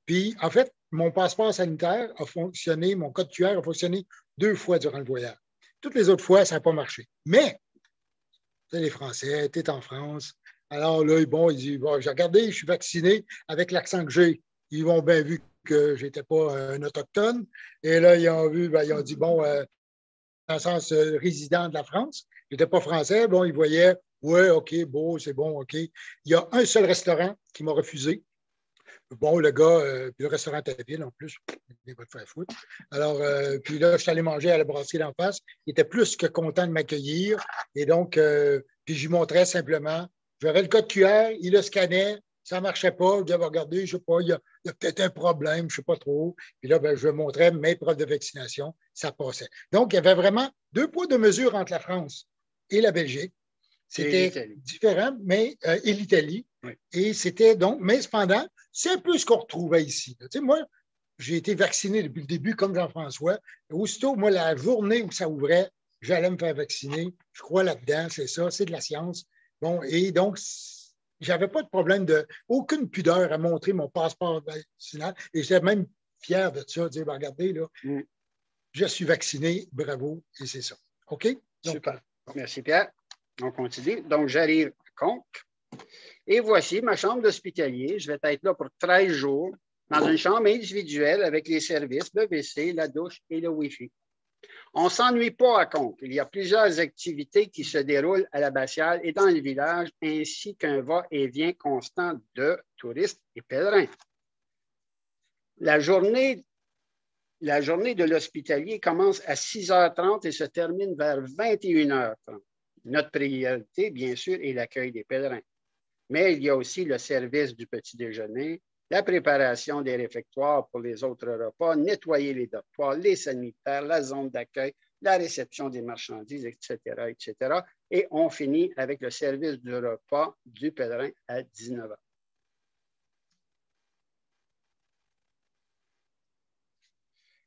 Puis, en fait, mon passeport sanitaire a fonctionné, mon code QR a fonctionné 2 fois durant le voyage. Toutes les autres fois, ça n'a pas marché. Mais, les Français, tu es en France. Alors là, bon, il dit, bon, j'ai regardé, je suis vacciné avec l'accent que j'ai. Ils ont bien vu que je n'étais pas un autochtone. Et là, ils ont vu, ben, ils ont dit, bon, dans le sens résident de la France, je n'étais pas français. Bon, ils voyaient, ouais, OK, beau, c'est bon, OK. Il y a un seul restaurant qui m'a refusé. Bon, le gars, puis le restaurant était vide en plus, il va te faire foutre. Alors, puis là, je suis allé manger à la brasserie d'en face. Il était plus que content de m'accueillir. Et donc, puis je lui montrais simplement, j'avais le code QR, il le scannait, ça ne marchait pas. Je disais, regardez, je ne sais pas, il y a peut-être un problème, je ne sais pas trop. Puis là, ben, je lui montrais mes preuves de vaccination, ça passait. Donc, il y avait vraiment 2 poids, 2 mesures entre la France et la Belgique. C'était différent, mais et l'Italie. Oui. Et c'était donc, mais cependant, c'est un peu ce qu'on retrouvait ici. Tu sais, moi, j'ai été vacciné depuis le début, comme Jean-François. Aussitôt, moi, la journée où ça ouvrait, j'allais me faire vacciner. Je crois là-dedans, c'est ça, c'est de la science. Bon, et donc, j'avais pas de problème aucune pudeur à montrer mon passeport vaccinal. Et j'étais même fier de ça, de dire, ben, regardez, là, je suis vacciné, bravo, et c'est ça. OK? Donc, super. Merci, Pierre. On continue. Donc, j'arrive à Conques. Et voici ma chambre d'hospitalier. Je vais être là pour 13 jours dans une chambre individuelle avec les services, le WC, la douche et le Wi-Fi. On ne s'ennuie pas à Conques. Il y a plusieurs activités qui se déroulent à l'abbatiale et dans le village, ainsi qu'un va-et-vient constant de touristes et pèlerins. La journée de l'hospitalier commence à 6h30 et se termine vers 21h30. Notre priorité, bien sûr, est l'accueil des pèlerins. Mais il y a aussi le service du petit déjeuner, la préparation des réfectoires pour les autres repas, nettoyer les dortoirs, les sanitaires, la zone d'accueil, la réception des marchandises, etc., etc. Et on finit avec le service du repas du pèlerin à 19h.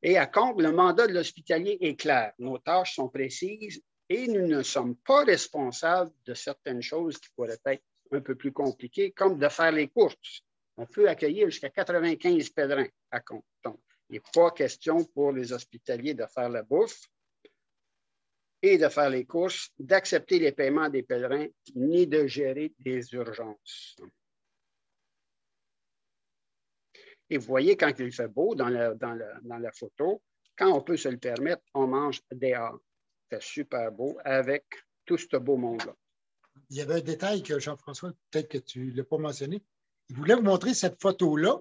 Et à Conques, le mandat de l'hospitalier est clair. Nos tâches sont précises et nous ne sommes pas responsables de certaines choses qui pourraient être un peu plus compliquées, comme de faire les courses. On peut accueillir jusqu'à 95 pèlerins à Conques. Donc, il n'est pas question pour les hospitaliers de faire la bouffe et de faire les courses, d'accepter les paiements des pèlerins, ni de gérer des urgences. Et vous voyez, quand il fait beau dans la photo, quand on peut se le permettre, on mange dehors. C'est super beau avec tout ce beau monde-là. Il y avait un détail que Jean-François, peut-être que tu ne l'as pas mentionné. Il voulait vous montrer cette photo-là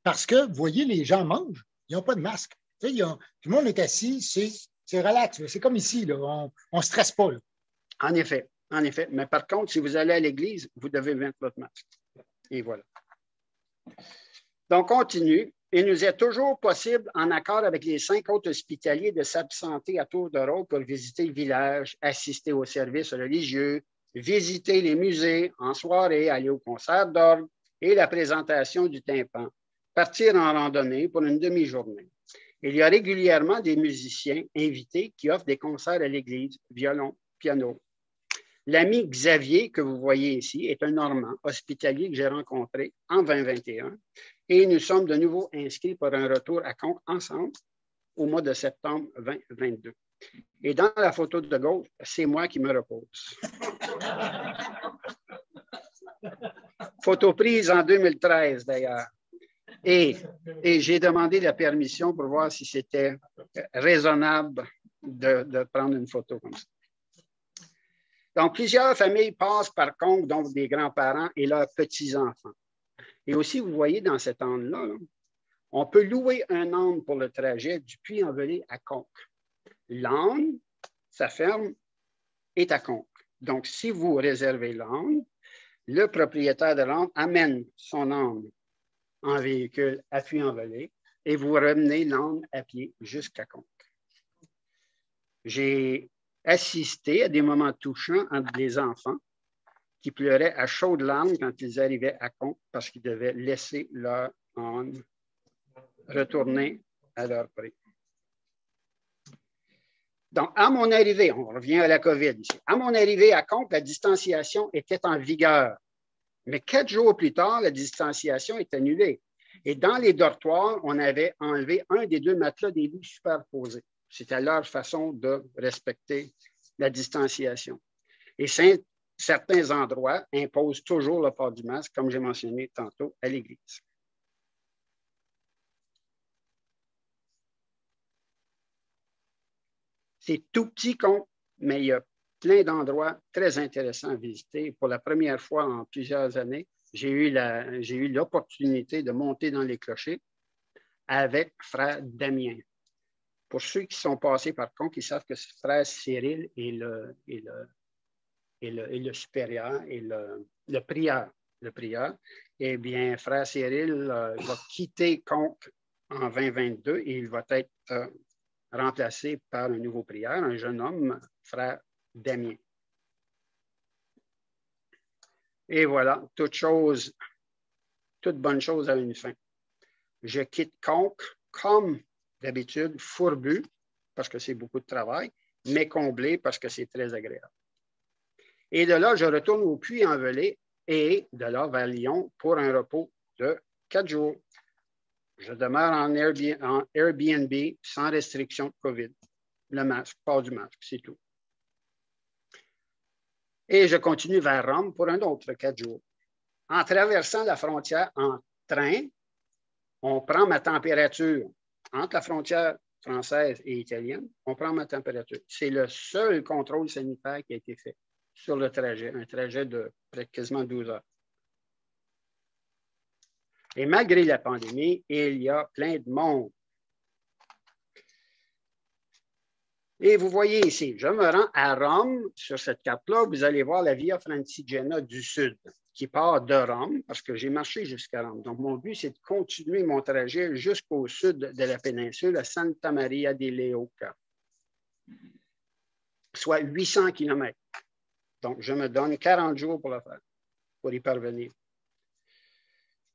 parce que, vous voyez, les gens mangent. Ils n'ont pas de masque. Tu sais, tout le monde est assis, c'est relax. C'est comme ici, là, on ne stresse pas. Là. En effet. Mais par contre, si vous allez à l'église, vous devez mettre votre masque. Et voilà. Donc, on continue. Il nous est toujours possible, en accord avec les 5 autres hospitaliers, de s'absenter à tour de rôle pour visiter le village, assister aux services religieux, visiter les musées en soirée, aller au concert d'orgue et la présentation du tympan, partir en randonnée pour une demi-journée. Il y a régulièrement des musiciens invités qui offrent des concerts à l'église, violon, piano. L'ami Xavier, que vous voyez ici, est un Normand hospitalier que j'ai rencontré en 2021 et nous sommes de nouveau inscrits pour un retour à Conques ensemble au mois de septembre 2022. Et dans la photo de gauche, c'est moi qui me repose. Photo prise en 2013 d'ailleurs. Et j'ai demandé la permission pour voir si c'était raisonnable de prendre une photo comme ça. Donc, plusieurs familles passent par Conques, donc des grands-parents et leurs petits-enfants. Et aussi, vous voyez dans cet âne-là, là, on peut louer un âne pour le trajet du Puy-en-Velay à Conques. L'âne, sa ferme, est à Conques. Donc, si vous réservez l'âne, le propriétaire de l'âne amène son âne en véhicule à Puy-en-Velay et vous ramenez l'âne à pied jusqu'à Conques. J'ai assisté à des moments touchants entre des enfants qui pleuraient à chaudes larmes quand ils arrivaient à Conques parce qu'ils devaient laisser leur âne retourner à leur pré. Donc, à mon arrivée, on revient à la COVID ici, à mon arrivée à Conques, la distanciation était en vigueur. Mais 4 jours plus tard, la distanciation est annulée. Et dans les dortoirs, on avait enlevé un des 2 matelas des lits superposés. C'était leur façon de respecter la distanciation. Et certains endroits imposent toujours le port du masque, comme j'ai mentionné tantôt, à l'Église. C'est tout petit compte, mais il y a plein d'endroits très intéressants à visiter. Pour la première fois en plusieurs années, j'ai eu l'opportunité de monter dans les clochers avec frère Damien. Pour ceux qui sont passés par contre, ils savent que frère Cyril est le supérieur et le prieur. Le prieur. Eh bien, frère Cyril va quitter Conques en 2022 et il va être remplacé par un nouveau prieur, un jeune homme, frère Damien. Et voilà, toute bonne chose a une fin. Je quitte Conques comme d'habitude, fourbu, parce que c'est beaucoup de travail, mais comblé parce que c'est très agréable. Et de là, je retourne au Puy-en-Velay et de là vers Lyon pour un repos de 4 jours. Je demeure en Airbnb sans restriction de COVID. Le masque, pas du masque, c'est tout. Et je continue vers Rome pour un autre 4 jours. En traversant la frontière en train, on prend ma température entre la frontière française et italienne. On prend ma température. C'est le seul contrôle sanitaire qui a été fait sur le trajet, un trajet de quasiment 12 heures. Et malgré la pandémie, il y a plein de monde. Et vous voyez ici, je me rends à Rome. Sur cette carte-là, vous allez voir la Via Francigena du Sud, qui part de Rome, parce que j'ai marché jusqu'à Rome. Donc, mon but, c'est de continuer mon trajet jusqu'au sud de la péninsule, à Santa Maria di Leuca, soit 800 km. Donc, je me donne 40 jours pour le faire, pour y parvenir.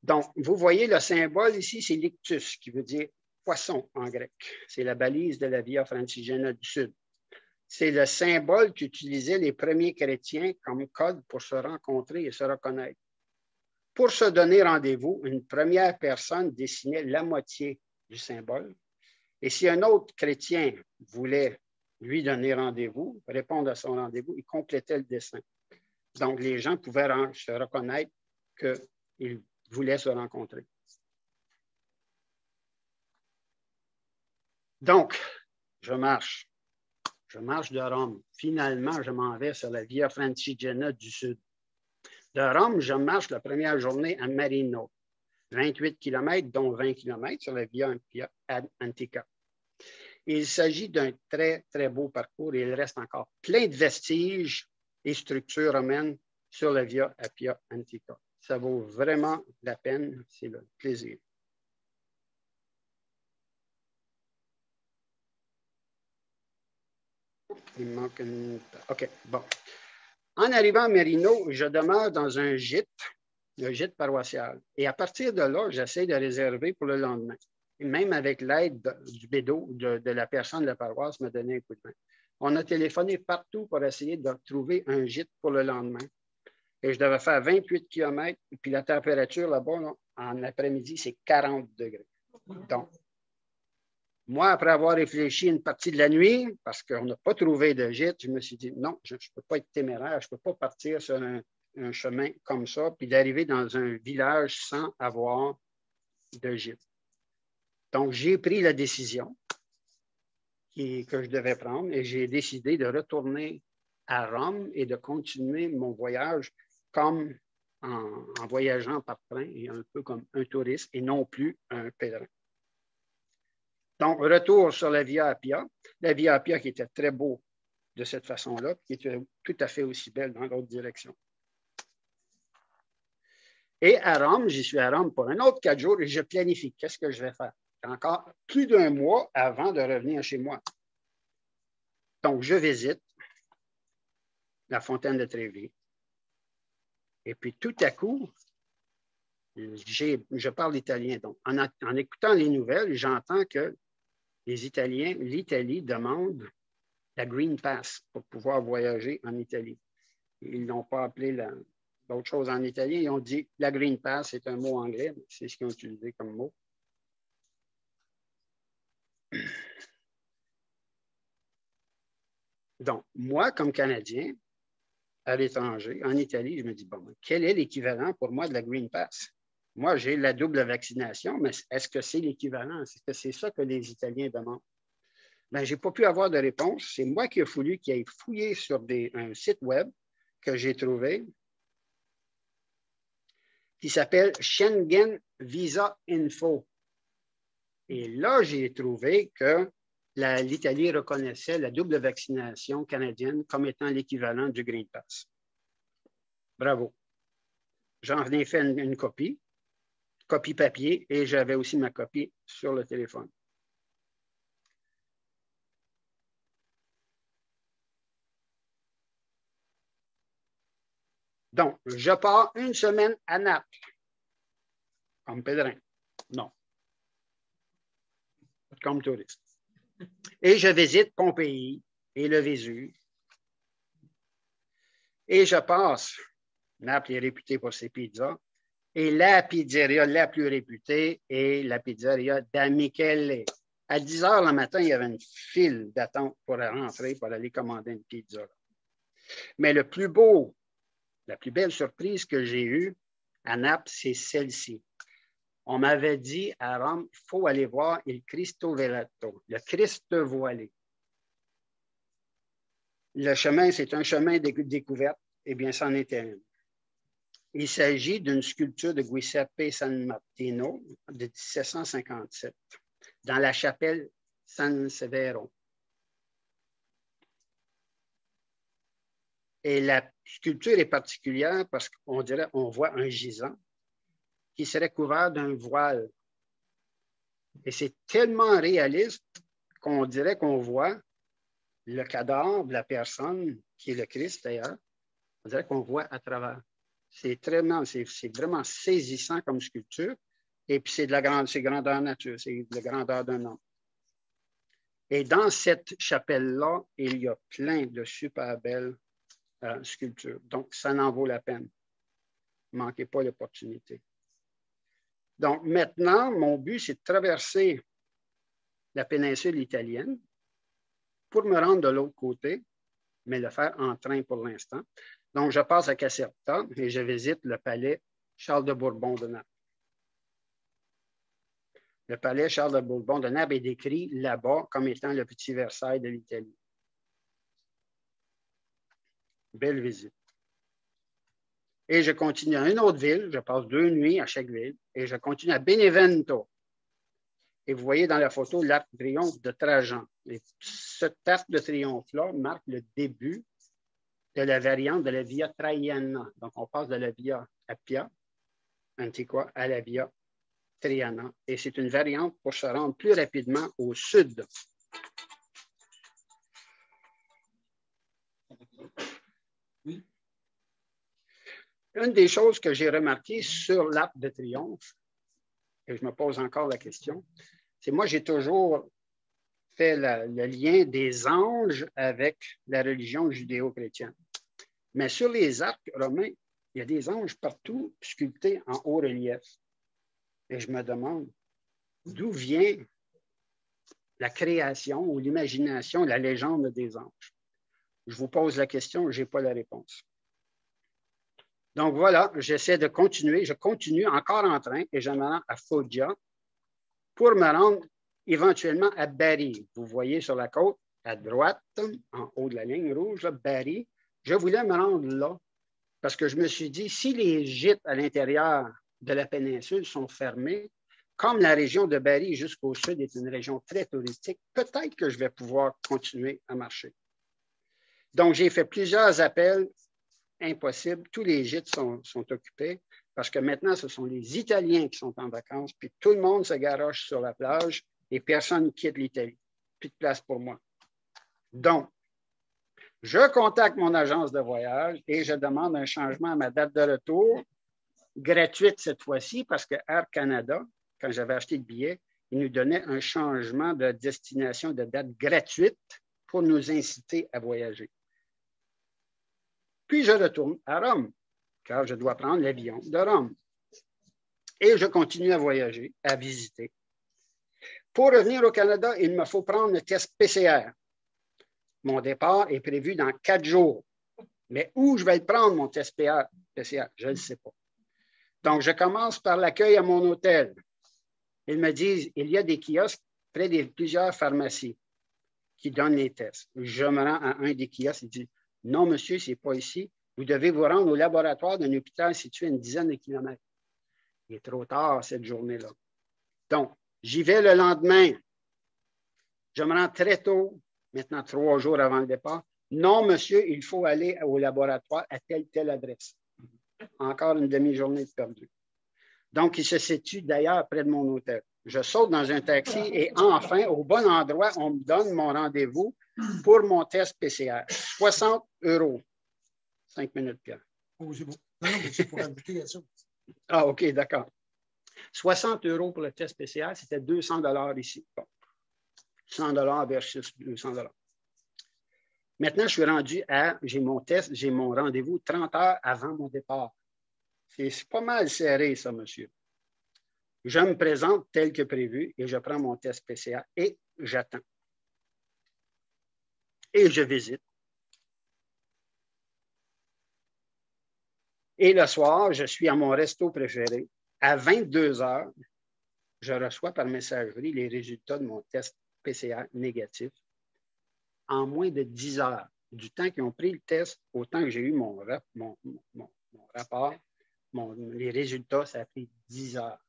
Donc, vous voyez le symbole ici, c'est l'ictus, qui veut dire poisson en grec. C'est la balise de la Via Francigena du Sud. C'est le symbole qu'utilisaient les premiers chrétiens comme code pour se rencontrer et se reconnaître. Pour se donner rendez-vous, une première personne dessinait la moitié du symbole. Et si un autre chrétien voulait lui donner rendez-vous, répondre à son rendez-vous, il complétait le dessin. Donc, les gens pouvaient se reconnaître qu'ils voulaient se rencontrer. Donc, je marche de Rome. Finalement, je m'en vais sur la Via Francigena du Sud. De Rome, je marche la première journée à Marino, 28 km, dont 20 km sur la Via Antica. Il s'agit d'un très, très beau parcours et il reste encore plein de vestiges et structures romaines sur la Via Appia Antica. Ça vaut vraiment la peine, c'est le plaisir. Il manque une... OK, bon. En arrivant à Marino, je demeure dans un gîte paroissial. Et à partir de là, j'essaie de réserver pour le lendemain. Et même avec l'aide du bédo, de la personne de la paroisse, me donner un coup de main. On a téléphoné partout pour essayer de trouver un gîte pour le lendemain. Et je devais faire 28 km, et puis la température là-bas, là, en après-midi, c'est 40 degrés. Donc, moi, après avoir réfléchi une partie de la nuit, parce qu'on n'a pas trouvé de gîte, je me suis dit, non, je ne peux pas être téméraire, je ne peux pas partir sur un chemin comme ça, puis d'arriver dans un village sans avoir de gîte. Donc, j'ai pris la décision que je devais prendre et j'ai décidé de retourner à Rome et de continuer mon voyage comme en voyageant par train et un peu comme un touriste et non plus un pèlerin. Donc, retour sur la Via Appia. La Via Appia qui était très beau de cette façon-là, qui était tout à fait aussi belle dans l'autre direction. Et à Rome, j'y suis à Rome pour un autre 4 jours et je planifie. Qu'est-ce que je vais faire? Encore plus d'un mois avant de revenir chez moi. Donc, je visite la fontaine de Trévi. Et puis, tout à coup, je parle italien. Donc, en écoutant les nouvelles, j'entends que l'Italie demande la Green Pass pour pouvoir voyager en Italie. Ils n'ont pas appelé d'autre chose en italien. Ils ont dit la Green Pass, c'est un mot anglais, c'est ce qu'ils ont utilisé comme mot. Donc, moi, comme Canadien, à l'étranger, en Italie, je me dis, bon, quel est l'équivalent pour moi de la Green Pass? Moi, j'ai la double vaccination, mais est-ce que c'est l'équivalent? Est-ce que c'est ça que les Italiens demandent? Ben, je n'ai pas pu avoir de réponse. C'est moi qui ai fallu qu'il aille fouiller sur un site web que j'ai trouvé qui s'appelle Schengen Visa Info. Et là, j'ai trouvé que l'Italie reconnaissait la double vaccination canadienne comme étant l'équivalent du Green Pass. Bravo. J'en ai fait une copie papier, et j'avais aussi ma copie sur le téléphone. Donc, je pars une semaine à Naples, comme pèlerin. Non. Comme touriste. Et je visite Pompéi et le Vésuve. Et je passe, Naples est réputé pour ses pizzas, et la pizzeria la plus réputée est la pizzeria d'Amichele. À 10 heures le matin, il y avait une file d'attente pour rentrer, pour aller commander une pizza. Mais le plus beau, la plus belle surprise que j'ai eue à Naples, c'est celle-ci. On m'avait dit à Rome, il faut aller voir il Cristo Velato, le Christ voilé. Le chemin, c'est un chemin de découverte. Eh bien, c'en était un. Il s'agit d'une sculpture de Giuseppe San Martino de 1757 dans la chapelle San Severo. Et la sculpture est particulière parce qu'on dirait qu'on voit un gisant qui serait couvert d'un voile. Et c'est tellement réaliste qu'on dirait qu'on voit le cadavre de la personne, qui est le Christ d'ailleurs, on dirait qu'on voit à travers. C'est vraiment saisissant comme sculpture. Et puis, c'est grandeur nature, c'est de la grandeur d'un homme. Et dans cette chapelle-là, il y a plein de super belles sculptures. Donc, ça n'en vaut la peine. Ne manquez pas l'opportunité. Donc, maintenant, mon but, c'est de traverser la péninsule italienne pour me rendre de l'autre côté, mais le faire en train pour l'instant. Donc, je passe à Caserta et je visite le palais Charles de Bourbon de Naples. Le palais Charles de Bourbon de Naples est décrit là-bas comme étant le petit Versailles de l'Italie. Belle visite. Et je continue à une autre ville, je passe 2 nuits à chaque ville, et je continue à Benevento. Et vous voyez dans la photo l'Arc de Triomphe de Trajan. Et cet arc de triomphe-là marque le début de la variante de la Via Traiana. Donc, on passe de la Via Appia Antiqua à la Via Traiana. Et c'est une variante pour se rendre plus rapidement au sud. Oui. Une des choses que j'ai remarquées sur l'Arc de Triomphe, et je me pose encore la question, c'est moi, j'ai toujours fait le lien des anges avec la religion judéo-chrétienne. Mais sur les arcs romains, il y a des anges partout sculptés en haut relief. Et je me demande d'où vient la création ou l'imagination, la légende des anges. Je vous pose la question, je n'ai pas la réponse. Donc voilà, j'essaie de continuer. Je continue encore en train et je me rends à Foggia pour me rendre éventuellement à Bari. Vous voyez sur la côte, à droite, en haut de la ligne rouge, là, Bari. Je voulais me rendre là parce que je me suis dit, si les gîtes à l'intérieur de la péninsule sont fermés, comme la région de Bari jusqu'au sud est une région très touristique, peut-être que je vais pouvoir continuer à marcher. Donc, j'ai fait plusieurs appels. Impossible. Tous les gîtes sont occupés parce que maintenant, ce sont les Italiens qui sont en vacances, puis tout le monde se garoche sur la plage et personne ne quitte l'Italie. Plus de place pour moi. Donc, je contacte mon agence de voyage et je demande un changement à ma date de retour, gratuite cette fois-ci, parce que Air Canada, quand j'avais acheté le billet, il nous donnait un changement de destination de date gratuite pour nous inciter à voyager. Puis je retourne à Rome, car je dois prendre l'avion de Rome. Et je continue à voyager, à visiter. Pour revenir au Canada, il me faut prendre le test PCR. Mon départ est prévu dans 4 jours. Mais où je vais le prendre, mon test PCR? Je ne le sais pas. Donc, je commence par l'accueil à mon hôtel. Ils me disent, il y a des kiosques près de plusieurs pharmacies qui donnent les tests. Je me rends à un des kiosques et dis, non, monsieur, ce n'est pas ici. Vous devez vous rendre au laboratoire d'un hôpital situé à une dizaine de kilomètres. Il est trop tard cette journée-là. Donc, j'y vais le lendemain. Je me rends très tôt, maintenant 3 jours avant le départ. Non, monsieur, il faut aller au laboratoire à telle adresse. Encore une demi-journée de perdue. Donc, il se situe d'ailleurs près de mon hôtel. Je saute dans un taxi et enfin, au bon endroit, on me donne mon rendez-vous pour mon test PCR. 60 €. 5 minutes, Pierre. Oh, c'est bon. Non, mais c'est pour ajouter à ça. Ah, OK, d'accord. 60 € pour le test PCR, c'était 200 $ ici. Bon. 100 $ versus 200 $. Maintenant, je suis rendu j'ai mon test, j'ai mon rendez-vous 30 heures avant mon départ. C'est pas mal serré, ça, monsieur. Je me présente tel que prévu et je prends mon test PCR et j'attends. Et je visite. Et le soir, je suis à mon resto préféré. À 22 heures, je reçois par messagerie les résultats de mon test PCR négatif en moins de 10 heures. Du temps qu'ils ont pris le test, au temps que j'ai eu mon rapport, les résultats, ça a pris 10 heures.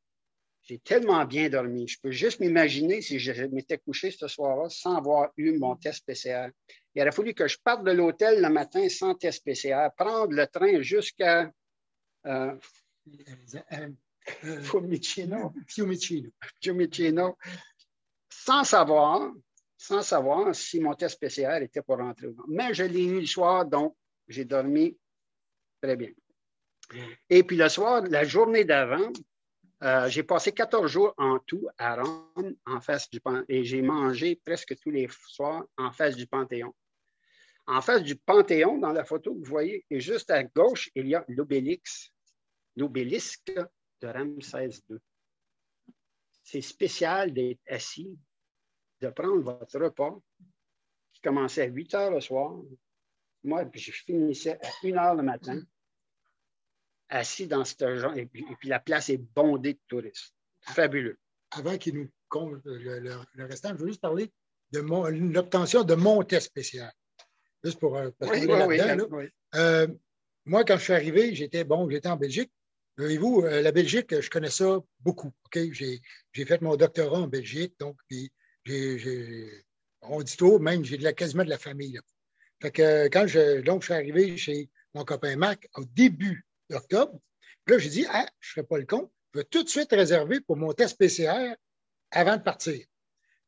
J'ai tellement bien dormi. Je peux juste m'imaginer si je m'étais couché ce soir-là sans avoir eu mon test PCR. Il aurait fallu que je parte de l'hôtel le matin sans test PCR, prendre le train jusqu'à Fiumicino, sans savoir si mon test PCR était pour rentrer ou non. Mais je l'ai eu le soir, donc j'ai dormi très bien. Et puis le soir, la journée d'avant, j'ai passé 14 jours en tout à Rome, en face du Panthéon, et j'ai mangé presque tous les soirs en face du Panthéon. En face du Panthéon, dans la photo que vous voyez, et juste à gauche, il y a l'obélisque de Ramsès II. C'est spécial d'être assis, de prendre votre repas qui commençait à 8 heures le soir. Moi, je finissais à 1 heure le matin, assis dans ce genre, et puis la place est bondée de touristes. Fabuleux. Avant qu'il nous compte le restant, je veux juste parler de l'obtention de mon test spécial. Juste pour moi, quand je suis arrivé, j'étais en Belgique. Voyez-vous, la Belgique, je connais ça beaucoup. Okay? J'ai fait mon doctorat en Belgique, donc on dit tout, même j'ai quasiment de la famille. Là. Fait que quand je suis arrivé chez mon copain Marc au début d'octobre, là, j'ai dit, je ne ferai pas le con, je vais tout de suite réserver pour mon test PCR avant de partir.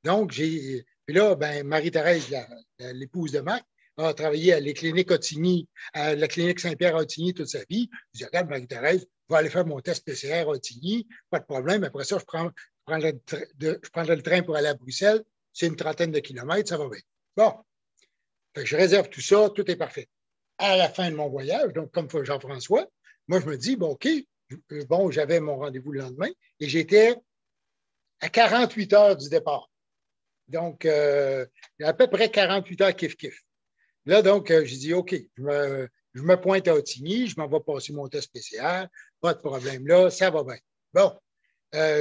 Donc, puis là, Marie-Thérèse, l'épouse de Marc, a travaillé à les cliniques Otigny, à la clinique Saint-Pierre à Otigny toute sa vie. Je dis, regarde, Marie-Thérèse, je vais aller faire mon test PCR à Otigny, pas de problème. Après ça, je prendrai le train pour aller à Bruxelles. C'est une trentaine de kilomètres, ça va bien. Bon. Fait que je réserve tout ça, tout est parfait. À la fin de mon voyage, donc comme Jean-François, moi, je me dis, bon, OK, j'avais mon rendez-vous le lendemain et j'étais à 48 heures du départ. Donc, à peu près 48 heures kiff-kiff. Là, donc, j'ai dit, OK, je me pointe à Otigny, je m'en vais passer mon test PCR, pas de problème là, ça va bien. Bon,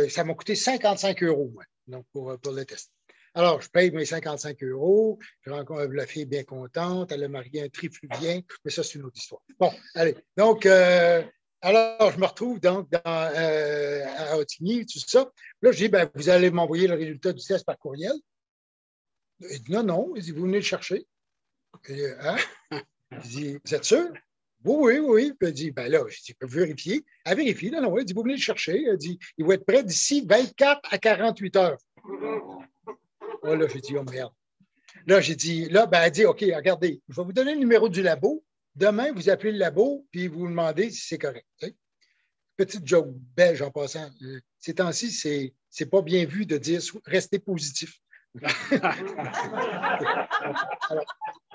ça m'a coûté 55 €, moi, donc pour le test. Alors, je paye mes 55 €, je rencontre la fille bien contente, elle a marié un trifluvien, mais ça, c'est une autre histoire. Bon, allez, donc, alors, je me retrouve donc à Otigny, tout ça. Là, je dis, vous allez m'envoyer le résultat du test par courriel. Il dit, non, il dit, vous venez le chercher. Hein? Il dit, vous êtes sûr? Oui. Puis il dit, là, je dis, je peux vérifier. Elle vérifie, non, il dit, vous venez le chercher. Il dit, il va être prêt d'ici 24 à 48 heures. Oh, là, j'ai dit, oh merde. Là, j'ai dit, elle dit, OK, regardez, je vais vous donner le numéro du labo. Demain, vous appelez le labo, puis vous demandez si c'est correct. Okay? Petite joke belge en passant. Ces temps-ci, c'est pas bien vu de dire restez positif. Alors,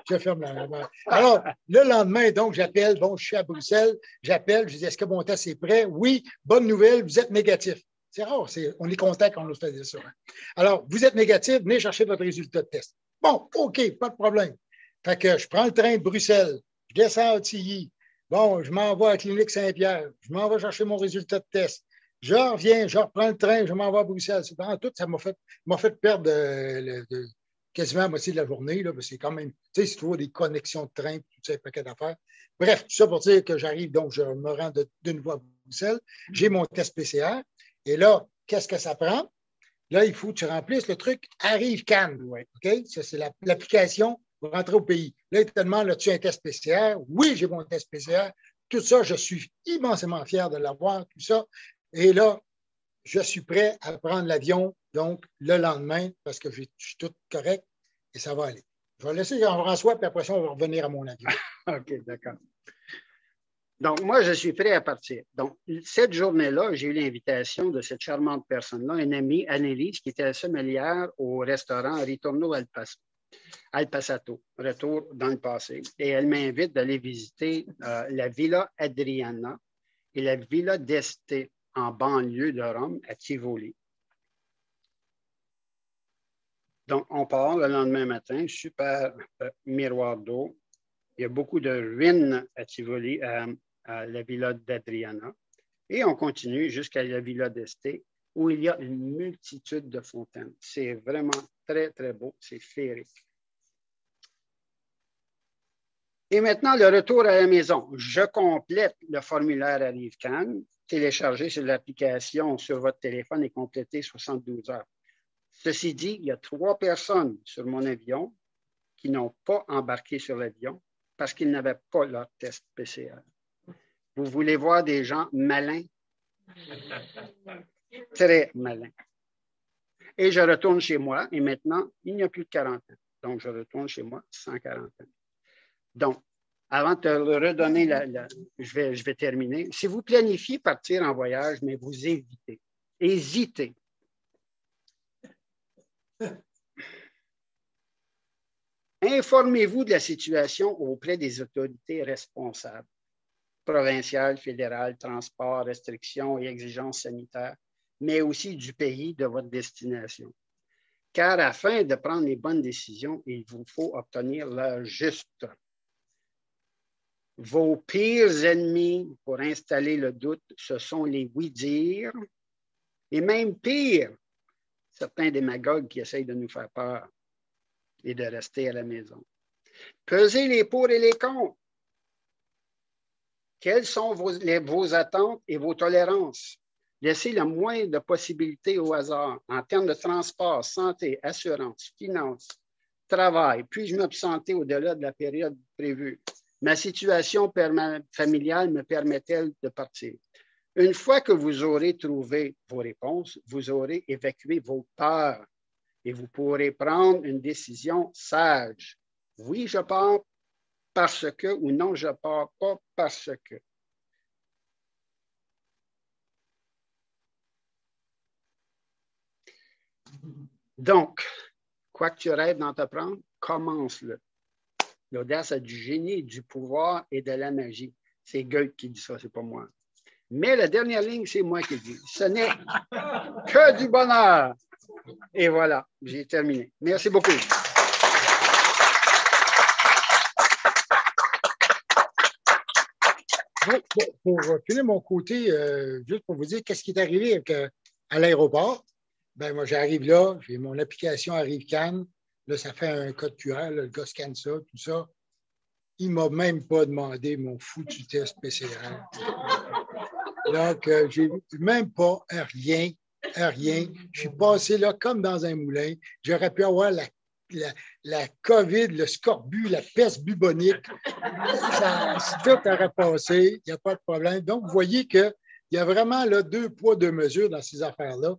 je ferme la main. Alors, le lendemain, donc, j'appelle, je suis à Bruxelles, j'appelle, je dis, est-ce que mon test est prêt? Oui, bonne nouvelle, vous êtes négatif. C'est rare, on est content qu'on nous fasse dire ça. Hein. Alors, vous êtes négatif, venez chercher votre résultat de test. Bon, OK, pas de problème. Fait que je prends le train de Bruxelles, je descends à Tilly. Bon, je m'en vais à la clinique Saint-Pierre, je m'en vais chercher mon résultat de test. Je reviens, je reprends le train, je m'en vais à Bruxelles. C'est vraiment tout, ça m'a fait perdre quasiment la moitié de la journée. Là, c'est quand même, tu sais, c'est toujours des connexions de train, tout ça, un paquet d'affaires. Bref, tout ça pour dire que j'arrive, donc je me rends de nouveau à Bruxelles. J'ai mon test PCR. Et là, qu'est-ce que ça prend? Là, il faut que tu remplisses le truc Arrive Cannes. Ouais. OK? Ça, c'est l'application pour rentrer au pays. Là, il te demande, as-tu un test PCR? Oui, j'ai mon test PCR. Tout ça, je suis immensément fier de l'avoir, tout ça. Et là, je suis prêt à prendre l'avion, donc, le lendemain, parce que je suis tout correct et ça va aller. Je vais laisser Jean-François, puis après ça, on va revenir à mon avion. OK, d'accord. Donc, moi, je suis prêt à partir. Donc, cette journée-là, j'ai eu l'invitation de cette charmante personne-là, une amie, Annelise, qui était sommelière au restaurant Ritorno al Passato, retour dans le passé. Et elle m'invite d'aller visiter la Villa Adriana et la Villa d'Este en banlieue de Rome, à Tivoli. Donc, on part le lendemain matin, super miroir d'eau. Il y a beaucoup de ruines à Tivoli, à la Villa d'Adriana. Et on continue jusqu'à la Villa d'Este, où il y a une multitude de fontaines. C'est vraiment très, très beau. C'est féerique. Et maintenant, le retour à la maison. Je complète le formulaire Arrive Cannes, téléchargé sur l'application sur votre téléphone et complété 72 heures. Ceci dit, il y a 3 personnes sur mon avion qui n'ont pas embarqué sur l'avion parce qu'ils n'avaient pas leur test PCR. Vous voulez voir des gens malins? Très malins. Et je retourne chez moi et maintenant, il n'y a plus de quarantaine. Donc, je retourne chez moi sans quarantaine. Donc, avant de te redonner je vais terminer. Si vous planifiez partir en voyage, mais vous hésitez. Informez-vous de la situation auprès des autorités responsables, provinciales, fédérales, transports, restrictions et exigences sanitaires, mais aussi du pays de votre destination. Car afin de prendre les bonnes décisions, il vous faut obtenir l'heure juste. Vos pires ennemis pour installer le doute, ce sont les oui-dire et même pire, certains démagogues qui essayent de nous faire peur et de rester à la maison. Pesez les pour et les contre. Quelles sont vos attentes et vos tolérances? Laissez le moins de possibilités au hasard en termes de transport, santé, assurance, finances, travail. Puis-je m'absenter au-delà de la période prévue? Ma situation familiale me permet-elle de partir? Une fois que vous aurez trouvé vos réponses, vous aurez évacué vos peurs et vous pourrez prendre une décision sage. Oui, je pars parce que ou non, je ne pars pas parce que. Donc, quoi que tu rêves d'entreprendre, commence-le. L'audace a du génie, du pouvoir et de la magie. C'est Goethe qui dit ça, c'est pas moi. Mais la dernière ligne, c'est moi qui le dis. Ce n'est que du bonheur. Et voilà, j'ai terminé. Merci beaucoup. Pour finir mon côté, juste pour vous dire qu'est-ce qui est arrivé à l'aéroport. Ben, moi, j'arrive là, j'ai mon application Arrive Cannes. Là, ça fait un code QR, là, le gars scanne ça, tout ça. Il ne m'a même pas demandé mon foutu test PCR. Donc, j'ai même pas rien. Je suis passé là comme dans un moulin. J'aurais pu avoir la COVID, le scorbut, la peste bubonique. Tout aurait passé, il n'y a pas de problème. Donc, vous voyez qu'il y a vraiment là, 2 poids, 2 mesures dans ces affaires-là.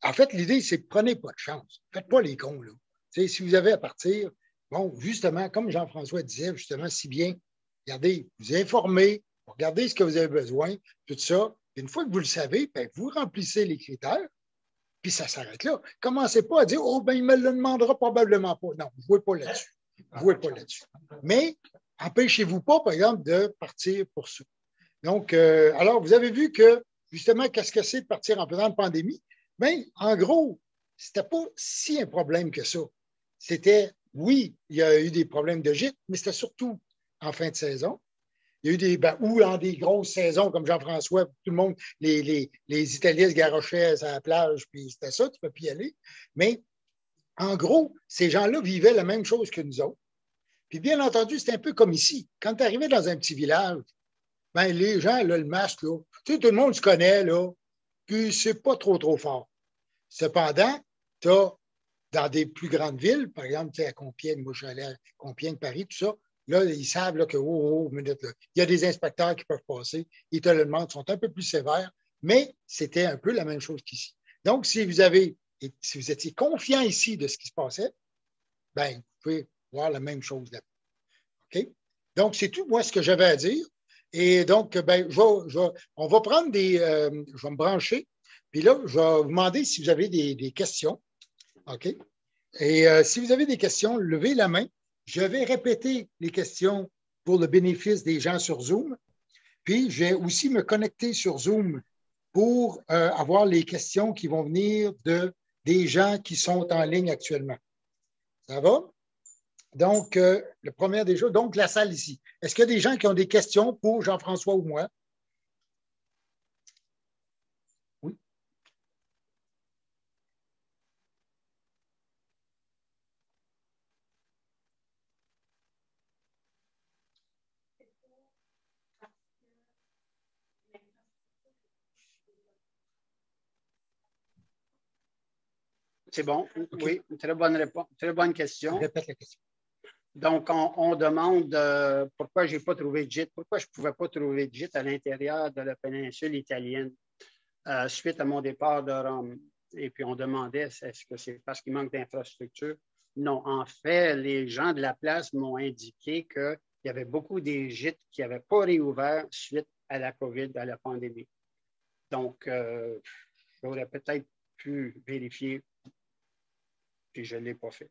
En fait, l'idée, c'est que prenez pas de chance. Faites pas les cons, là. T'sais, si vous avez à partir, bon, justement, comme Jean-François disait, justement, si bien, regardez, vous informez, regardez ce que vous avez besoin, tout ça. Une fois que vous le savez, ben, vous remplissez les critères, puis ça s'arrête là. Commencez pas à dire, oh, ben, il me le demandera probablement pas. Non, ne jouez pas là-dessus. Jouez pas là-dessus. Mais, empêchez-vous pas, par exemple, de partir pour ça. Donc, alors, vous avez vu que, justement, qu'est-ce que c'est de partir en pleine pandémie? Bien, en gros, c'était pas si un problème que ça. C'était oui, il y a eu des problèmes de gîte, mais c'était surtout en fin de saison. Il y a eu ou en des grosses saisons, comme Jean-François, tout le monde, les Italiens se garochaient à la plage, puis c'était ça, tu ne peux plus y aller. Mais en gros, ces gens-là vivaient la même chose que nous autres. Puis bien entendu, c'est un peu comme ici. Quand tu arrivais dans un petit village, ben, les gens, là, le masque, là, tu sais, tout le monde se connaît, là, puis c'est pas trop fort. Cependant, tu as dans des plus grandes villes, par exemple, tu sais, à Compiègne, moi je suis allé à Compiègne, Paris, tout ça, là, ils savent là, que, minute, là, il y a des inspecteurs qui peuvent passer, ils te le demandent, ils sont un peu plus sévères, mais c'était un peu la même chose qu'ici. Donc, si vous étiez confiant ici de ce qui se passait, ben, vous pouvez voir la même chose là. OK? Donc, c'est tout, moi, ce que j'avais à dire. Et donc, ben, on va prendre je vais me brancher. Puis là, je vais vous demander si vous avez des questions. OK? Et si vous avez des questions, levez la main. Je vais répéter les questions pour le bénéfice des gens sur Zoom. Puis, je vais aussi me connecter sur Zoom pour avoir les questions qui vont venir des gens qui sont en ligne actuellement. Ça va? Donc, le premier des choses, donc la salle ici. Est-ce qu'il y a des gens qui ont des questions pour Jean-François ou moi? Oui. C'est bon. Okay. Oui, très bonne réponse, très bonne question. Répète la question. Donc, on demande pourquoi je n'ai pas trouvé de gîte, pourquoi je ne pouvais pas trouver de gîte à l'intérieur de la péninsule italienne suite à mon départ de Rome. Et puis, on demandait, est-ce que c'est parce qu'il manque d'infrastructures? Non, en fait, les gens de la place m'ont indiqué qu'il y avait beaucoup des gîtes qui n'avaient pas réouvert suite à la COVID, à la pandémie. Donc, j'aurais peut-être pu vérifier, puis je ne l'ai pas fait.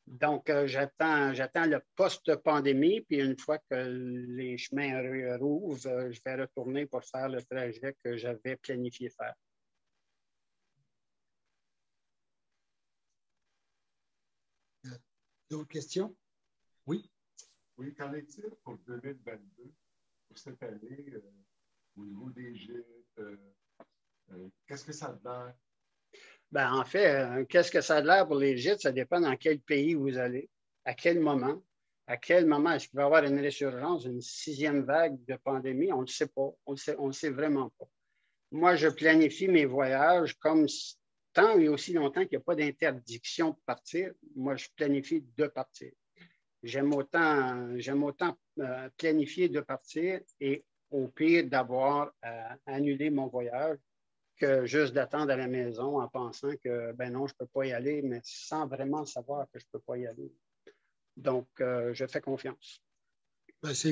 Donc, j'attends le post-pandémie, puis une fois que les chemins rouvrent, je vais retourner pour faire le trajet que j'avais planifié faire. D'autres questions? Oui. Oui, qu'en est-il pour 2022, pour cette année, au niveau des gîtes? Qu'est-ce que ça a l'air? Ben, en fait, qu'est-ce que ça a l'air pour les gîtes? Ça dépend dans quel pays vous allez, à quel moment. À quel moment est-ce qu'il va y avoir une résurgence, une 6e vague de pandémie? On ne le sait pas. On le sait vraiment pas. Moi, je planifie mes voyages comme tant et aussi longtemps qu'il n'y a pas d'interdiction de partir. Moi, je planifie de partir. J'aime autant planifier de partir et au pire d'avoir annulé mon voyage que juste d'attendre à la maison en pensant que, ben non, je ne peux pas y aller, mais sans vraiment savoir que je ne peux pas y aller. Donc, je fais confiance.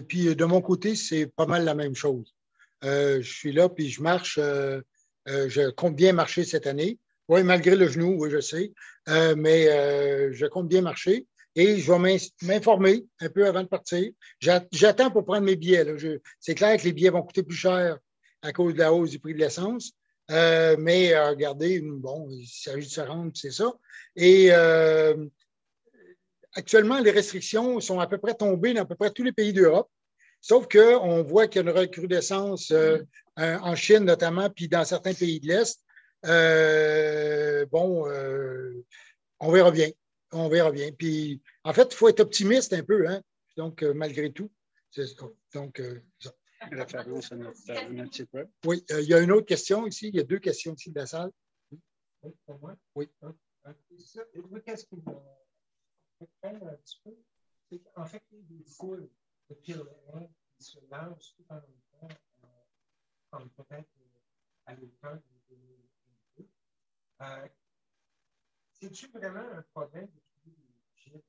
Puis de mon côté, c'est pas mal la même chose. Je suis là, puis je marche. Je compte bien marcher cette année. Oui, malgré le genou, oui, je sais. Mais je compte bien marcher et je vais m'informer un peu avant de partir. J'attends pour prendre mes billets. C'est clair que les billets vont coûter plus cher à cause de la hausse du prix de l'essence. Mais regardez, bon, il s'agit de se rendre, c'est ça. Et actuellement, les restrictions sont à peu près tombées dans à peu près tous les pays d'Europe, sauf qu'on voit qu'il y a une recrudescence en Chine notamment, puis dans certains pays de l'Est. On verra bien. On verra bien. Puis, en fait, il faut être optimiste un peu, hein? Donc, malgré tout. Donc, ça. Référence à notre site web. Oui, il y a une autre question ici. Il y a 2 questions ici de la salle. Oui, pour moi? Oui. Qu'est-ce qui me fait un petit peu? C'est qu'en fait, il y a des foules de pèlerins qui se lancent tout en même temps, comme peut-être à l'automne de 2022. C'est-tu vraiment un problème de trouver des gîtes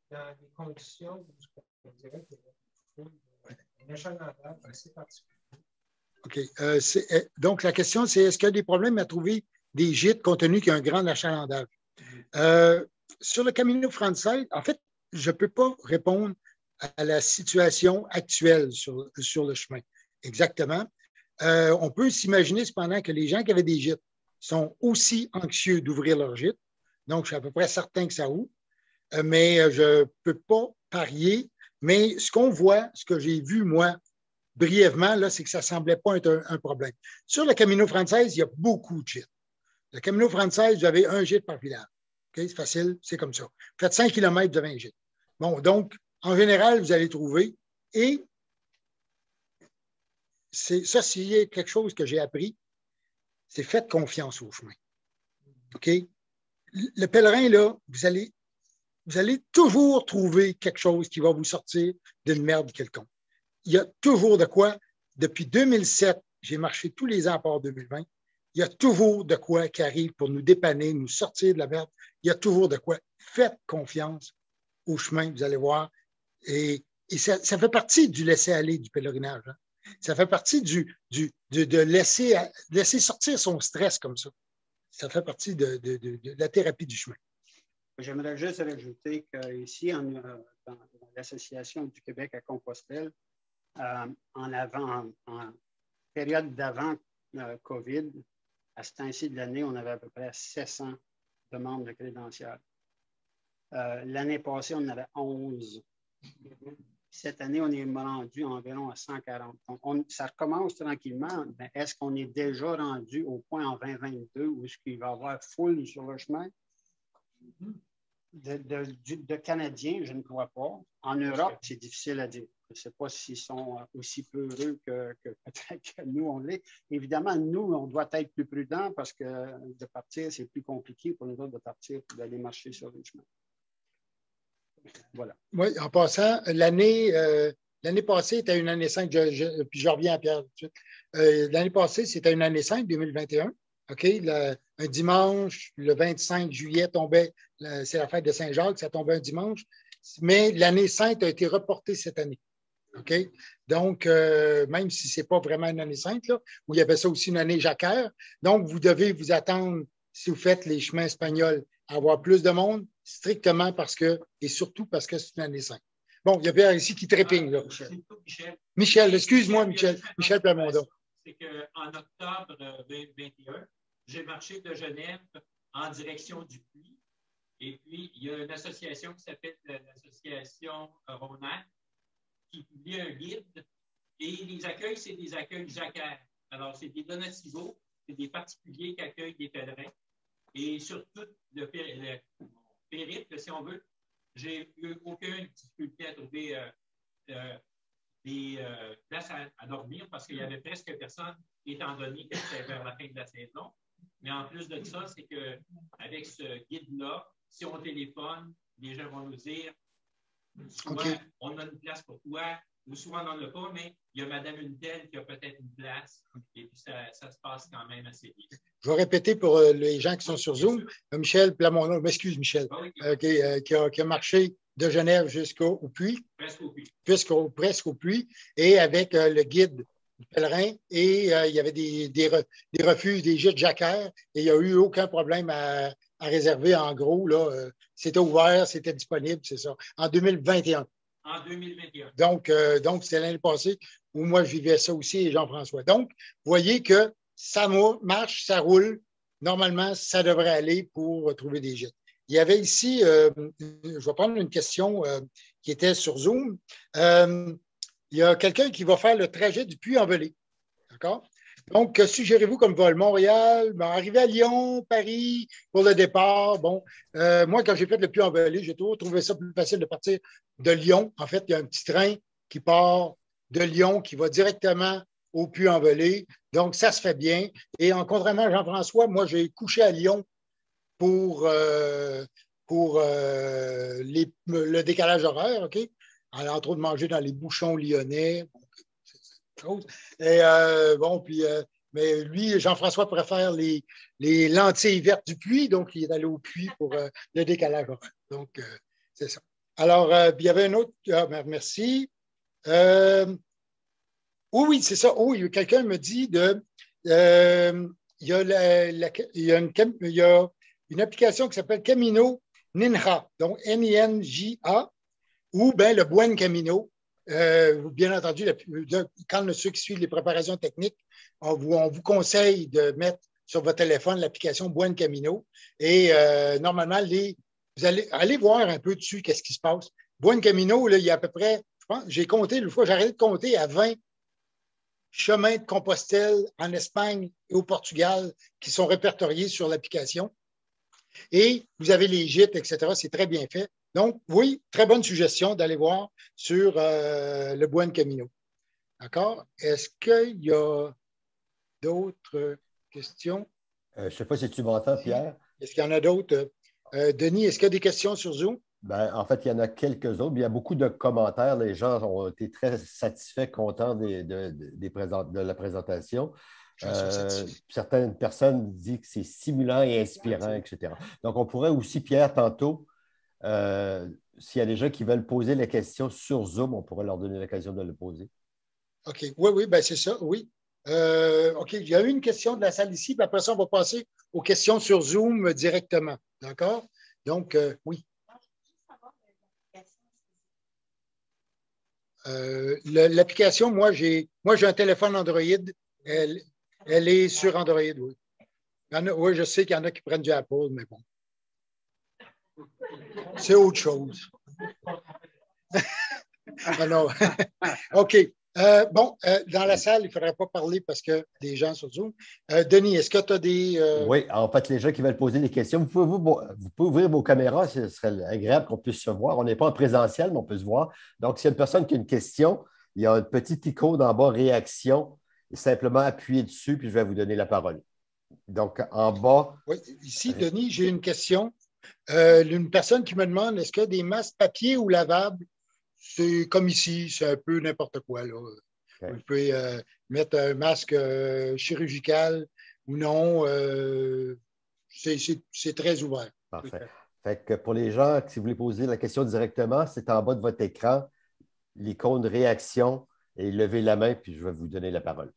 dans des conditions où on dirait qu'il y a une foule, un achalandage assez particulier? OK. Donc, la question, c'est est-ce qu'il y a des problèmes à trouver des gîtes compte tenu qu'il y a un grand achalandage? Sur le Camino Francés, en fait, je ne peux pas répondre à la situation actuelle sur le chemin. Exactement. On peut s'imaginer cependant que les gens qui avaient des gîtes sont aussi anxieux d'ouvrir leur gîte. Donc, je suis à peu près certain que ça ouvre. mais je ne peux pas parier. Mais ce qu'on voit, ce que j'ai vu, moi, brièvement, là, c'est que ça ne semblait pas être un problème. Sur la Camino française, il y a beaucoup de gîtes. La Camino française, vous avez un gîte par village. Okay? C'est facile, c'est comme ça. Vous faites 5 km, vous avez un gîte. Bon, donc, en général, vous allez trouver. Et ça, s'il y a quelque chose que j'ai appris, c'est faites confiance au chemin. OK? Le pèlerin, là, vous allez toujours trouver quelque chose qui va vous sortir d'une merde quelconque. Il y a toujours de quoi. Depuis 2007, j'ai marché tous les ans à part 2020. Il y a toujours de quoi qui arrive pour nous dépanner, nous sortir de la merde. Il y a toujours de quoi. Faites confiance au chemin, vous allez voir. Et ça fait partie du laisser-aller du pèlerinage. Hein. Ça fait partie de laisser sortir son stress comme ça. Ça fait partie de la thérapie du chemin. J'aimerais juste rajouter qu'ici, dans l'Association du Québec à Compostelle, en période d'avant COVID, à ce temps-ci de l'année, on avait à peu près 700 demandes de crédentials. L'année passée, on en avait 11. Cette année, on est rendu environ à 140. Donc, ça recommence tranquillement, mais est-ce qu'on est déjà rendu au point en 2022 où il va y avoir foule sur le chemin? De Canadiens, je ne crois pas. En Europe, c'est difficile à dire. Je ne sais pas s'ils sont aussi peureux que peut-être que nous, on l'est. Évidemment, nous, on doit être plus prudents parce que de partir, c'est plus compliqué pour nous autres de partir et d'aller marcher sur le chemin. Voilà. Oui, en passant, l'année passée était une année 5, puis je reviens à Pierre tout de suite. L'année passée, c'était une année 5, 2021. OK? Un dimanche, le 25 juillet tombait, c'est la fête de Saint-Jacques, ça tombait un dimanche, mais l'année sainte a été reportée cette année. OK? Donc, même si ce n'est pas vraiment une année sainte, là, où il y avait ça aussi une année jacquaire, donc vous devez vous attendre, si vous faites les chemins espagnols, à avoir plus de monde, strictement parce que, et surtout parce que c'est une année sainte. Bon, il y a Pierre ici qui trépigne, là. Michel, excuse-moi, Michel Plamondon. C'est qu'en octobre 2021, j'ai marché de Genève en direction du Puy. Et puis, il y a une association qui s'appelle l'association Ronac qui publie un guide. Et les accueils, c'est des accueils jacquaires. Alors, c'est des donativos, c'est des particuliers qui accueillent des pèlerins. Et sur tout le périple, si on veut, j'ai eu aucune difficulté à trouver des places à dormir parce qu'il y avait presque personne, étant donné que c'était vers la fin de la saison. Mais en plus de ça, c'est qu'avec ce guide-là, si on téléphone, les gens vont nous dire souvent, on a une place pour toi, ou souvent on n'en a pas, mais il y a Madame une telle qui a peut-être une place, et puis ça se passe quand même assez bien. Je vais répéter pour les gens qui sont sur Zoom. Michel Plamondon, m'excuse Michel, qui a marché de Genève jusqu'au Puy. Presque au Puy. Presque au Puy, et avec le guide du pèlerin, et il y avait des refuges, des gîtes jacquaires, et il n'y a eu aucun problème à réserver. En gros, là, c'était ouvert, c'était disponible, c'est ça, en 2021. En 2021. Donc c'était l'année passée où moi, je vivais ça aussi, et Jean-François. Donc, vous voyez que ça marche, ça roule. Normalement, ça devrait aller pour trouver des gîtes. Il y avait ici, je vais prendre une question qui était sur Zoom. Il y a quelqu'un qui va faire le trajet du Puy-en-Velay. D'accord? Donc, que suggérez-vous comme vol? Montréal, arriver à Lyon, Paris pour le départ. Bon, moi, quand j'ai fait le Puy-en-Velay, j'ai toujours trouvé ça plus facile de partir de Lyon. En fait, il y a un petit train qui part de Lyon qui va directement au Puy-en-Velay. Donc, ça se fait bien. Et contrairement à Jean-François, moi, j'ai couché à Lyon pour le décalage horaire, OK? Alors, entre autres, manger dans les bouchons lyonnais. Bon, et mais lui, Jean-François préfère les lentilles vertes du Puy, donc il est allé au Puy pour le décalage horaire. Donc, c'est ça. Alors, il y avait un autre. Merci. Oui, c'est ça. Oui, quelqu'un me dit il y a une application qui s'appelle Camino Ninja, donc Ninja, ou bien le Buen Camino. Bien entendu, quand ceux qui suivent les préparations techniques, on vous conseille de mettre sur votre téléphone l'application Buen Camino. Et normalement, les vous allez voir un peu dessus qu'est-ce qui se passe. Buen Camino, là, il y a à peu près, je pense, j'ai compté, une fois, j'ai arrêté de compter à 20 chemins de Compostelle en Espagne et au Portugal qui sont répertoriés sur l'application. Et vous avez les gîtes, etc. C'est très bien fait. Donc, oui, très bonne suggestion d'aller voir sur le Buen Camino. D'accord? Est-ce qu'il y a d'autres questions? Je ne sais pas si tu m'entends, Pierre. Est-ce qu'il y en a d'autres? Denis, est-ce qu'il y a des questions sur Zoom? Ben, en fait, il y en a quelques autres. Il y a beaucoup de commentaires. Les gens ont été très satisfaits, contents de la présentation. Certaines personnes disent que c'est stimulant et inspirant, etc. Donc, on pourrait aussi, Pierre, tantôt, s'il y a des gens qui veulent poser la question sur Zoom, on pourrait leur donner l'occasion de le poser. OK. Oui, ben c'est ça, oui. OK, il y a eu une question de la salle ici, puis après ça, on va passer aux questions sur Zoom directement. D'accord? Donc, oui. L'application, moi, j'ai un téléphone Android. Elle est sur Android, oui. Oui, je sais qu'il y en a qui prennent du Apple, mais bon. C'est autre chose. Alors, OK. Dans la salle, il ne faudrait pas parler parce que des gens sur Zoom. Denis, est-ce que tu as des. Oui, en fait, les gens qui veulent poser des questions, vous pouvez ouvrir vos caméras, ce serait agréable qu'on puisse se voir. On n'est pas en présentiel, mais on peut se voir. Donc, s'il y a une personne qui a une question, il y a un petit icône en bas, réaction, et simplement appuyer dessus, puis je vais vous donner la parole. Donc, en bas. Oui, ici, Denis, j'ai une question. Une personne qui me demande est-ce que des masques papier ou lavables? C'est comme ici, c'est un peu n'importe quoi. Là. Okay. Vous pouvez mettre un masque chirurgical ou non. C'est très ouvert. Parfait. Fait que pour les gens, si vous voulez poser la question directement, c'est en bas de votre écran, l'icône réaction, et levez la main, puis je vais vous donner la parole.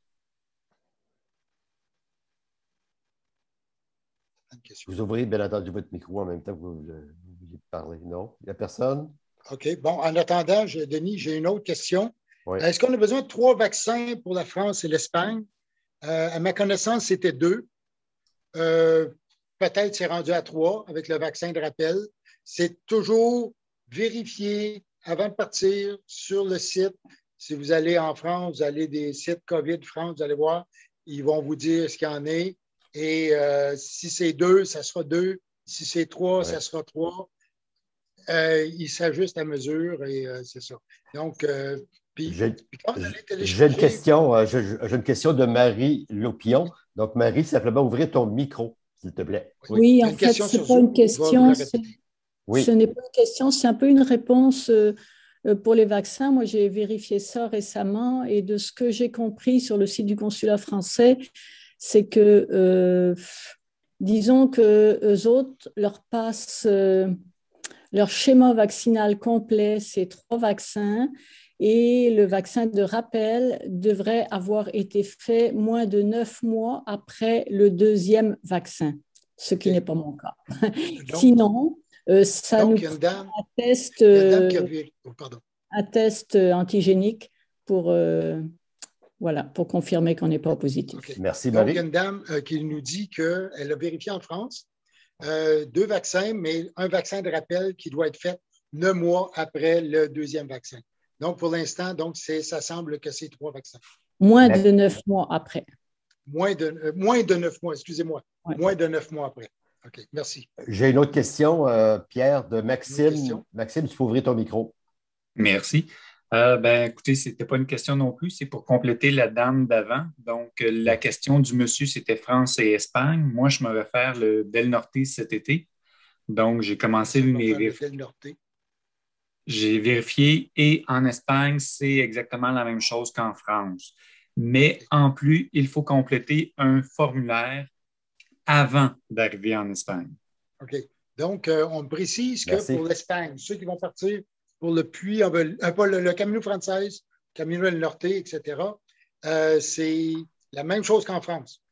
Vous ouvrez bien entendu votre micro en même temps que vous parlez. Non? Il n'y a personne? OK. Bon, en attendant, Denis, j'ai une autre question. Oui. Est-ce qu'on a besoin de 3 vaccins pour la France et l'Espagne? À ma connaissance, c'était 2. Peut-être c'est rendu à 3 avec le vaccin de rappel. C'est toujours vérifier avant de partir sur le site. Si vous allez en France, vous allez des sites COVID France, vous allez voir, ils vont vous dire ce qu'il y en est. Et si c'est 2, ça sera 2. Si c'est 3, ça sera 3. Il s'ajuste à mesure et c'est ça. Donc, j'ai une question. J'ai une question de Marie Lopion. Donc, Marie, simplement ouvrir ton micro, s'il te plaît. Oui, en fait, ce n'est pas une question. Ce n'est pas une question, c'est un peu une réponse pour les vaccins. Moi, j'ai vérifié ça récemment et de ce que j'ai compris sur le site du consulat français, c'est que, disons que eux autres leur passent leur schéma vaccinal complet, c'est 3 vaccins et le vaccin de rappel devrait avoir été fait moins de 9 mois après le 2e vaccin, ce qui n'est pas mon cas. Donc, sinon, ça nous un test antigénique pour confirmer qu'on n'est pas positif. Okay. Merci, Marie. Donc, il y a une dame qui nous dit qu'elle a vérifié en France 2 vaccins, mais un vaccin de rappel qui doit être fait 9 mois après le 2e vaccin. Donc, pour l'instant, ça semble que c'est 3 vaccins. Moins de 9 mois après. Moins de 9 mois, excusez-moi. Ouais. Moins de 9 mois après. OK, merci. J'ai une autre question, Pierre, de Maxime. Maxime, tu peux ouvrir ton micro. Merci. Écoutez, ce n'était pas une question non plus, c'est pour compléter la dame d'avant. Donc, la question du monsieur, c'était France et Espagne. Moi, je me réfère le Del Norte cet été. Donc, j'ai commencé mes vérifications. J'ai vérifié et en Espagne, c'est exactement la même chose qu'en France. Mais en plus, il faut compléter un formulaire avant d'arriver en Espagne. OK. Donc, on précise que pour l'Espagne, ceux qui vont partir pour le puits, le Camino Frances, Camino del Norte, etc., c'est la même chose qu'en France.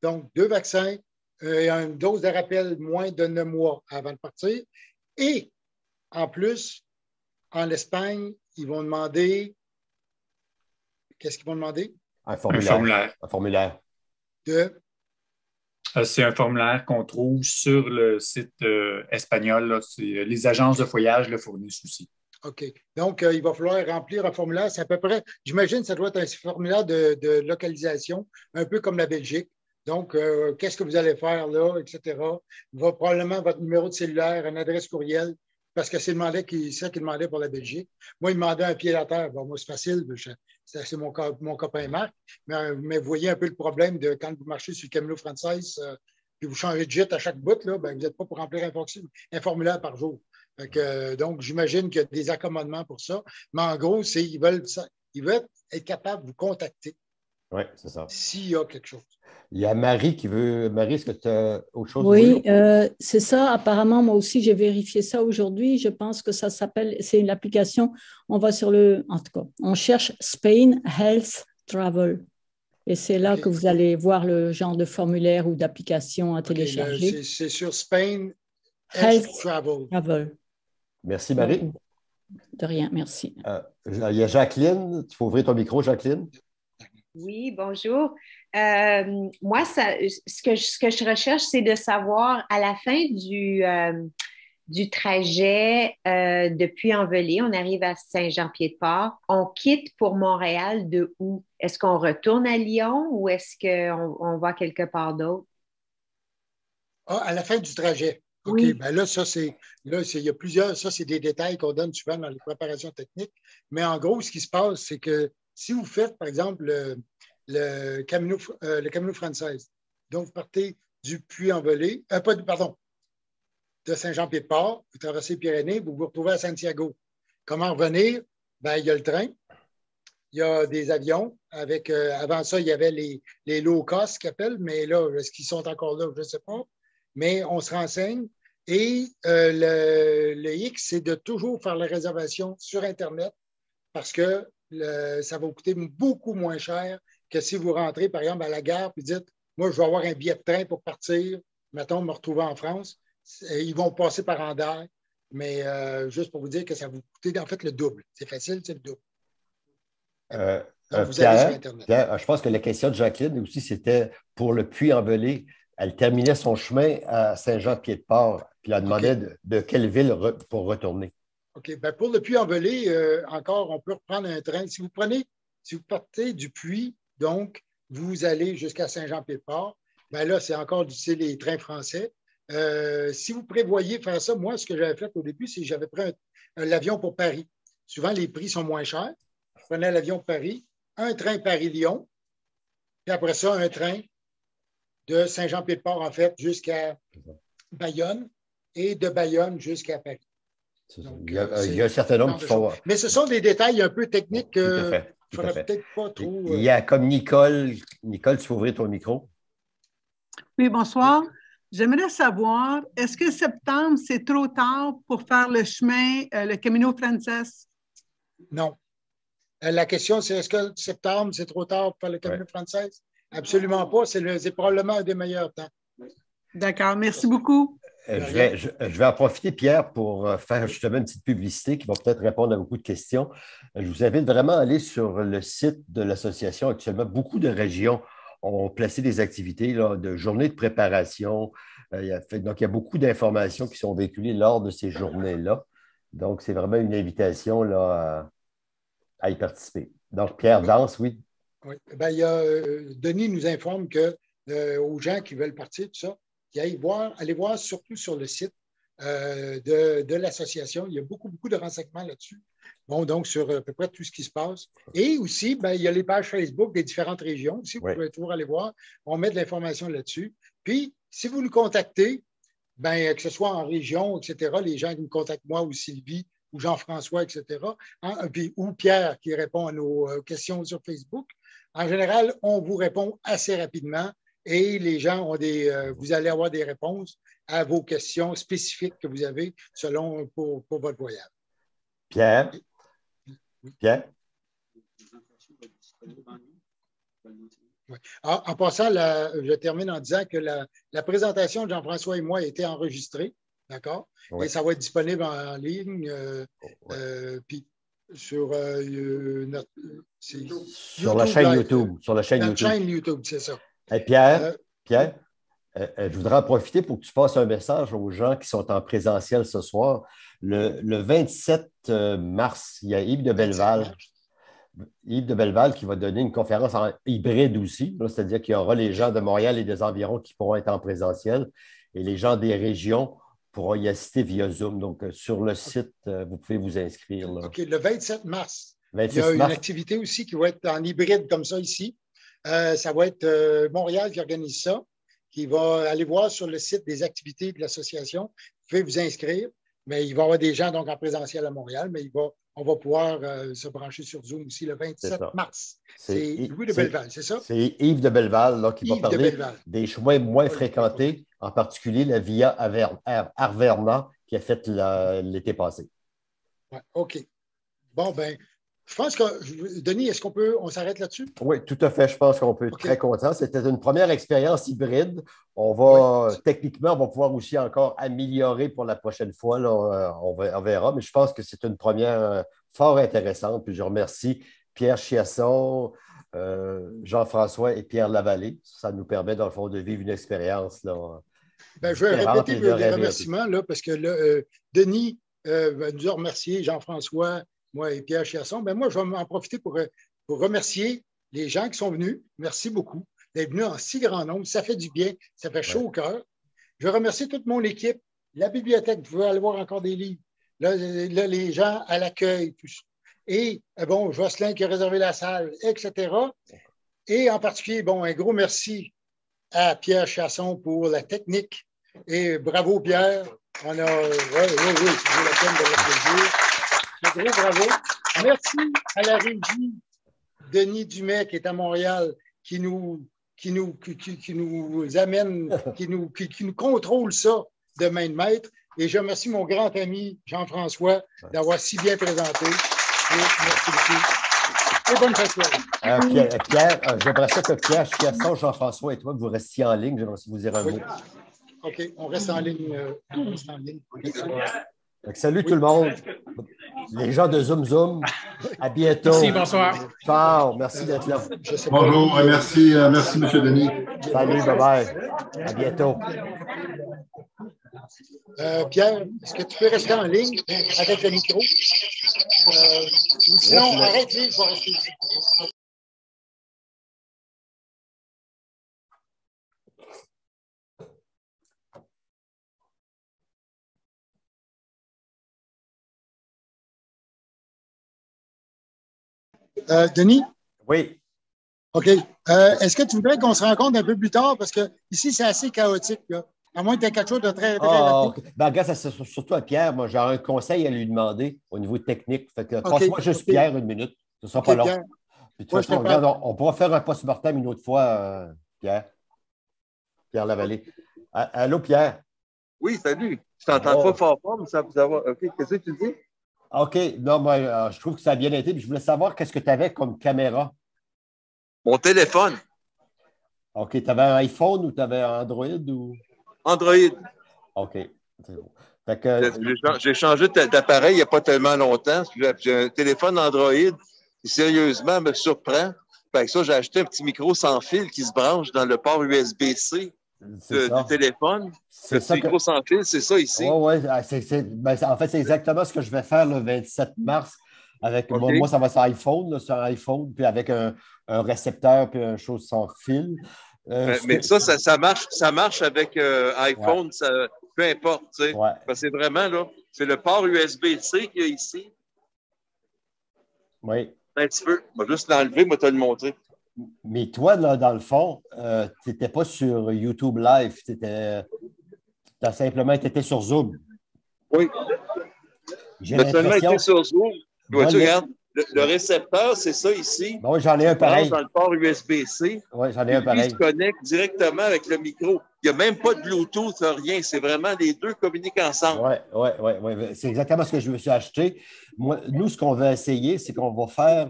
Donc, 2 vaccins et une dose de rappel moins de 9 mois avant de partir. Et en plus, en Espagne, ils vont demander. Qu'est-ce qu'ils vont demander? Un formulaire. Un formulaire. C'est un formulaire qu'on trouve sur le site espagnol. Là. Les agences de voyage le fournissent aussi. OK. Donc, il va falloir remplir un formulaire. C'est à peu près, j'imagine, ça doit être un formulaire de localisation, un peu comme la Belgique. Donc, qu'est-ce que vous allez faire là, etc. Il va probablement votre numéro de cellulaire, une adresse courriel, parce que c'est ça qu'il demandait pour la Belgique. Moi, il demandait un pied à terre. Bon, moi, c'est facile. C'est mon copain Marc. Mais vous voyez un peu le problème de quand vous marchez sur le Camino Frances, puis vous changez de gîte à chaque bout, là, ben, vous n'êtes pas pour remplir un formulaire par jour. Donc, j'imagine qu'il y a des accommodements pour ça. Mais en gros, ils veulent être capables de vous contacter. Oui, c'est ça. S'il y a quelque chose. Il y a Marie qui veut. Marie, est-ce que tu as autre chose? Oui, c'est ça. Apparemment, moi aussi, j'ai vérifié ça aujourd'hui. Je pense que ça s'appelle, c'est une application. On va en tout cas, on cherche Spain Health Travel. Et c'est là que vous allez voir le genre de formulaire ou d'application à télécharger. C'est sur Spain Health Travel. Merci, Marie. De rien, merci. Il y a Jacqueline. Tu peux ouvrir ton micro, Jacqueline. Oui, bonjour. Moi, ce que je recherche, c'est de savoir à la fin du trajet depuis Envelé, on arrive à Saint-Jean-Pied-de-Port, on quitte pour Montréal de où? Est-ce qu'on retourne à Lyon ou est-ce qu'on va quelque part d'autre? Ah, à la fin du trajet. OK, oui. Ben là, il y a plusieurs, ça, c'est des détails qu'on donne souvent dans les préparations techniques. Mais en gros, ce qui se passe, c'est que si vous faites, par exemple, le Camino Frances, donc vous partez du Puy-en-Velay, de Saint-Jean-Pied-de-Port, vous traversez les Pyrénées, vous vous retrouvez à Santiago. Comment revenir? Ben, il y a le train, il y a des avions. Avant ça, il y avait les low cost qu'ils appellent, mais là, est-ce qu'ils sont encore là? Je ne sais pas. Mais on se renseigne. Et le X, c'est de toujours faire la réservation sur Internet parce que ça va vous coûter beaucoup moins cher que si vous rentrez, par exemple, à la gare et dites, moi, je vais avoir un billet de train pour partir, mettons, me retrouver en France. Ils vont passer par Andorre, mais juste pour vous dire que ça va vous coûter, en fait, le double. C'est facile, c'est le double. Donc, vous allez sur Internet. Pierre, je pense que la question de Jacqueline aussi, c'était pour le Puy-en-Velay. Elle terminait son chemin à Saint-Jean-Pied-de-Port, puis elle demandait de quelle ville pour retourner. OK. Ben pour le Puy-en-Velay, encore, on peut reprendre un train. Si vous partez du Puy, donc, vous allez jusqu'à Saint-Jean-Pied-de-Port, ben là, c'est encore les trains français. Si vous prévoyez faire ça, moi, ce que j'avais fait au début, c'est que j'avais pris l'avion pour Paris. Souvent, les prix sont moins chers. Je prenais l'avion de Paris, un train Paris-Lyon, puis après ça, un train de Saint-Jean-Pied-de-Port, en fait, jusqu'à Bayonne et de Bayonne jusqu'à Paris. Donc, il y a un certain nombre qui font. Mais ce sont des détails un peu techniques qu'il ne faudrait peut-être pas trop. Il y a comme Nicole. Nicole, tu peux ouvrir ton micro? Oui, bonsoir. J'aimerais savoir, est-ce que septembre, c'est trop tard pour faire le chemin, le Camino Frances? Non. La question, c'est est-ce que septembre, c'est trop tard pour faire le Camino Frances? Absolument pas. C'est probablement un des meilleurs temps. D'accord. Merci beaucoup. Je vais en profiter, Pierre, pour faire justement une petite publicité qui va peut-être répondre à beaucoup de questions. Je vous invite vraiment à aller sur le site de l'association. Actuellement, beaucoup de régions ont placé des activités là, de journées de préparation. Donc, il y a beaucoup d'informations qui sont véhiculées lors de ces journées-là. Donc, c'est vraiment une invitation là, à y participer. Donc, Pierre Danse, oui. Oui. Ben, Denis nous informe aux gens qui veulent partir, tout ça, allez voir surtout sur le site de l'association. Il y a beaucoup de renseignements là-dessus. Bon, donc, sur à peu près tout ce qui se passe. Et aussi, ben, il y a les pages Facebook des différentes régions. Aussi, vous pouvez toujours aller voir. On met de l'information là-dessus. Puis, si vous nous contactez, ben, que ce soit en région, etc., les gens qui nous contactent, moi ou Sylvie ou Jean-François, etc., ou Pierre qui répond à nos questions sur Facebook, en général, on vous répond assez rapidement. Et les gens vous allez avoir des réponses à vos questions spécifiques que vous avez pour votre voyage. Pierre? Pierre? Oui. En passant, je termine en disant que la présentation de Jean-François et moi a été enregistrée, d'accord? Oui. Et ça va être disponible en ligne. Puis sur sur la chaîne YouTube. Sur la chaîne YouTube. La chaîne YouTube, c'est ça. Hey, Pierre? Je voudrais en profiter pour que tu passes un message aux gens qui sont en présentiel ce soir. Le 27 mars, il y a Yves de Belleval. Yves de Belleval qui va donner une conférence en hybride aussi, c'est-à-dire qu'il y aura les gens de Montréal et des environs qui pourront être en présentiel et les gens des régions pourront y assister via Zoom. Donc, sur le site, vous pouvez vous inscrire. Là. OK, le 27 mars. 26 il y a mars. une activité aussi qui va être en hybride comme ça ici. Ça va être Montréal qui organise ça, qui va aller voir sur le site des activités de l'association. Vous pouvez vous inscrire, mais il va y avoir des gens donc en présentiel à Montréal, mais on va pouvoir se brancher sur Zoom aussi le 27 mars. C'est Louis de Belleval, c'est ça? C'est Yves de Belleval là, qui va parler des chemins moins fréquentés, en particulier la Via Arverna qui a fait l'été passé. Ouais, OK. Bon, ben, je pense que, Denis, est-ce on s'arrête là-dessus? Oui, tout à fait. Je pense qu'on peut être très content. C'était une première expérience hybride. Techniquement, on va pouvoir aussi encore améliorer pour la prochaine fois. Là, on verra, mais je pense que c'est une première fort intéressante. Puis je remercie Pierre Chiasson, Jean-François et Pierre Lavallée. Ça nous permet, dans le fond, de vivre une expérience. Là, je vais répéter les remerciements là, parce que là, Denis va nous remercier, Jean-François, moi et Pierre Chiasson. Ben moi, je vais en profiter pour remercier les gens qui sont venus. Merci beaucoup d'être venus en si grand nombre. Ça fait du bien, ça fait chaud au cœur. Je veux remercier toute mon équipe, la bibliothèque, vous pouvez aller voir encore des livres, là les gens à l'accueil, tout ça. Et bon, Jocelyn qui a réservé la salle, etc. Et en particulier, bon, un gros merci à Pierre Chiasson pour la technique. Et bravo, Pierre. On a, oui, c'est la peine de l'applaudir. Un gros bravo. Merci à la régie Denis Dumais qui est à Montréal, qui nous amène, qui nous contrôle ça de main de maître. Et je remercie mon grand ami Jean-François d'avoir si bien présenté. Et merci beaucoup. Et bonne fête. Pierre, j'aimerais ça que Pierre Chiasson, Jean-François et toi, vous restiez en ligne. J'aimerais vous dire un mot. OK, on reste en ligne. Salut tout le monde. Les gens de Zoom Zoom, à bientôt. Merci, bonsoir. Ciao, merci d'être là. Bonjour, merci M. Denis. Salut, bye-bye. À bientôt. Pierre, est-ce que tu peux rester en ligne avec le micro? Ou sinon, arrête-les, je vais rester ici. Denis? Oui. OK. Est-ce que tu voudrais qu'on se rencontre un peu plus tard? Parce que ici, c'est assez chaotique, là. À moins que tu aies quelque chose de très rapide. Okay. Ben, regarde, surtout à Pierre, moi, j'ai un conseil à lui demander au niveau technique. Fait que passe-moi juste Pierre une minute. Ce ne sera pas long. Puis, de toute façon, regarde, on pourra faire un post-mortem une autre fois, Pierre. Pierre Lavallée. Allô, Pierre? Oui, salut. Je t'entends pas fort, mais ça vous avoir. OK, qu'est-ce que tu dis? OK. Non, moi, je trouve que ça a bien été. Puis je voulais savoir qu'est-ce que tu avais comme caméra. Mon téléphone. OK. Tu avais un iPhone ou tu avais un Android ou. Android. OK. Fait que... J'ai changé d'appareil il n'y a pas tellement longtemps. J'ai un téléphone Android qui, sérieusement, me surprend. Fait que ça, j'ai acheté un petit micro sans fil qui se branche dans le port USB-C du téléphone. Le petit micro sans fil, c'est ça ici. Oui. En fait, c'est exactement ce que je vais faire le 27 mars. Avec moi, ça va sur iPhone, là, sur un iPhone, puis avec un récepteur puis une chose sans fil. Mais ça marche avec iPhone, peu importe. Tu sais. Parce que c'est vraiment là, c'est le port USB-C qu'il y a ici. Oui. Un petit peu. Je vais juste l'enlever, moi, te le montrer. Mais toi, là, dans le fond, tu n'étais pas sur YouTube Live, tu as simplement été sur Zoom. Oui. J'ai seulement été sur Zoom. Tu regardes, le récepteur, c'est ça ici. Oui, j'en ai un pareil. Dans le port USB-C. Oui, j'en ai un pareil. Il se connecte directement avec le micro. Il n'y a même pas de Bluetooth, rien. C'est vraiment les deux communiquent ensemble. Oui. C'est exactement ce que je me suis acheté. Nous, ce qu'on va essayer, c'est qu'on va faire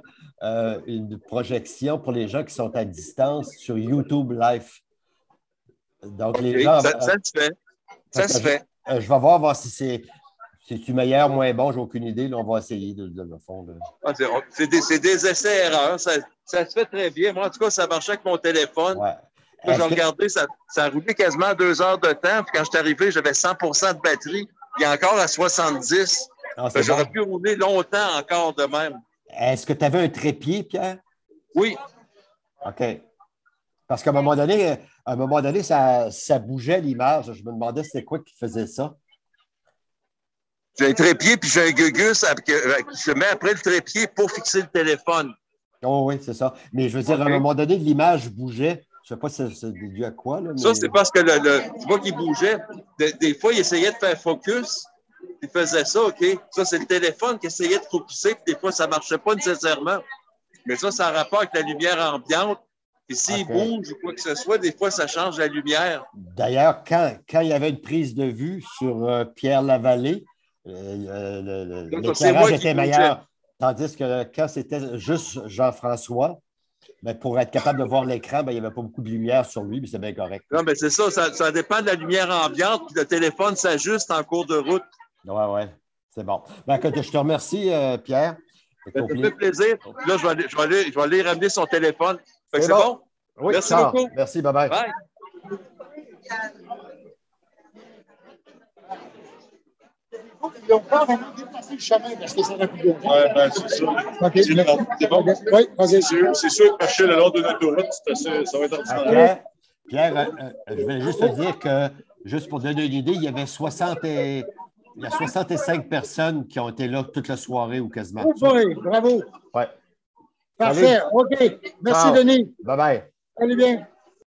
une projection pour les gens qui sont à distance sur YouTube Live. Donc, les gens. Ça se fait. Ça se fait. Je vais voir si c'est-tu meilleur, moins bon, j'ai aucune idée. Là, on va essayer de le fond. C'est des essais-erreurs. Ça se fait très bien. Moi, en tout cas, ça marchait avec mon téléphone. Ouais. Là, j'ai regardé, ça a roulé quasiment 2 heures de temps. Puis quand je suis arrivé, j'avais 100 de batterie. Il est encore à 70. J'aurais pu rouler longtemps encore de même. Est-ce que tu avais un trépied, Pierre? Oui. OK. Parce qu'à un moment donné, ça bougeait l'image. Je me demandais c'était quoi qui faisait ça. J'ai un trépied puis j'ai un gugus je mets après le trépied pour fixer le téléphone. Oh oui, c'est ça. Mais je veux dire, à un moment donné, l'image bougeait. Je ne sais pas si c'est dû à quoi. Là, mais... Ça, c'est parce que tu vois qu'il bougeait. Des fois, il essayait de faire focus. Il faisait ça, OK? Ça, c'est le téléphone qui essayait de focuser. Puis des fois, ça ne marchait pas nécessairement. Mais ça a rapport avec la lumière ambiante. Et s'il bouge ou quoi que ce soit, des fois, ça change la lumière. D'ailleurs, quand il y avait une prise de vue sur Pierre Lavallée, l'éclairage était meilleur. Tandis que quand c'était juste Jean-François, ben, pour être capable de voir l'écran, ben, il n'y avait pas beaucoup de lumière sur lui, mais c'est bien correct. Non, mais c'est ça, ça dépend de la lumière ambiante, puis le téléphone s'ajuste en cours de route. Oui. C'est bon. Ben, écoute, je te remercie, Pierre. Ça me fait plaisir. Là, je vais aller ramener son téléphone. C'est bon? Oui, merci beaucoup. Merci, bye-bye. Bye. Ils n'ont pas vraiment déplacé le chemin parce que ça aurait pu bien. Oui, bien, c'est ça. Okay. C'est bon? Oui, c'est sûr que marcher le long de l'autoroute, ça va être ordinaire. Pierre, je vais juste te dire que, juste pour donner une idée, il y avait 65 personnes qui ont été là toute la soirée ou quasiment. Oui, bravo. Oui. Parfait. OK. Merci, Denis. Bye-bye. Allez bien.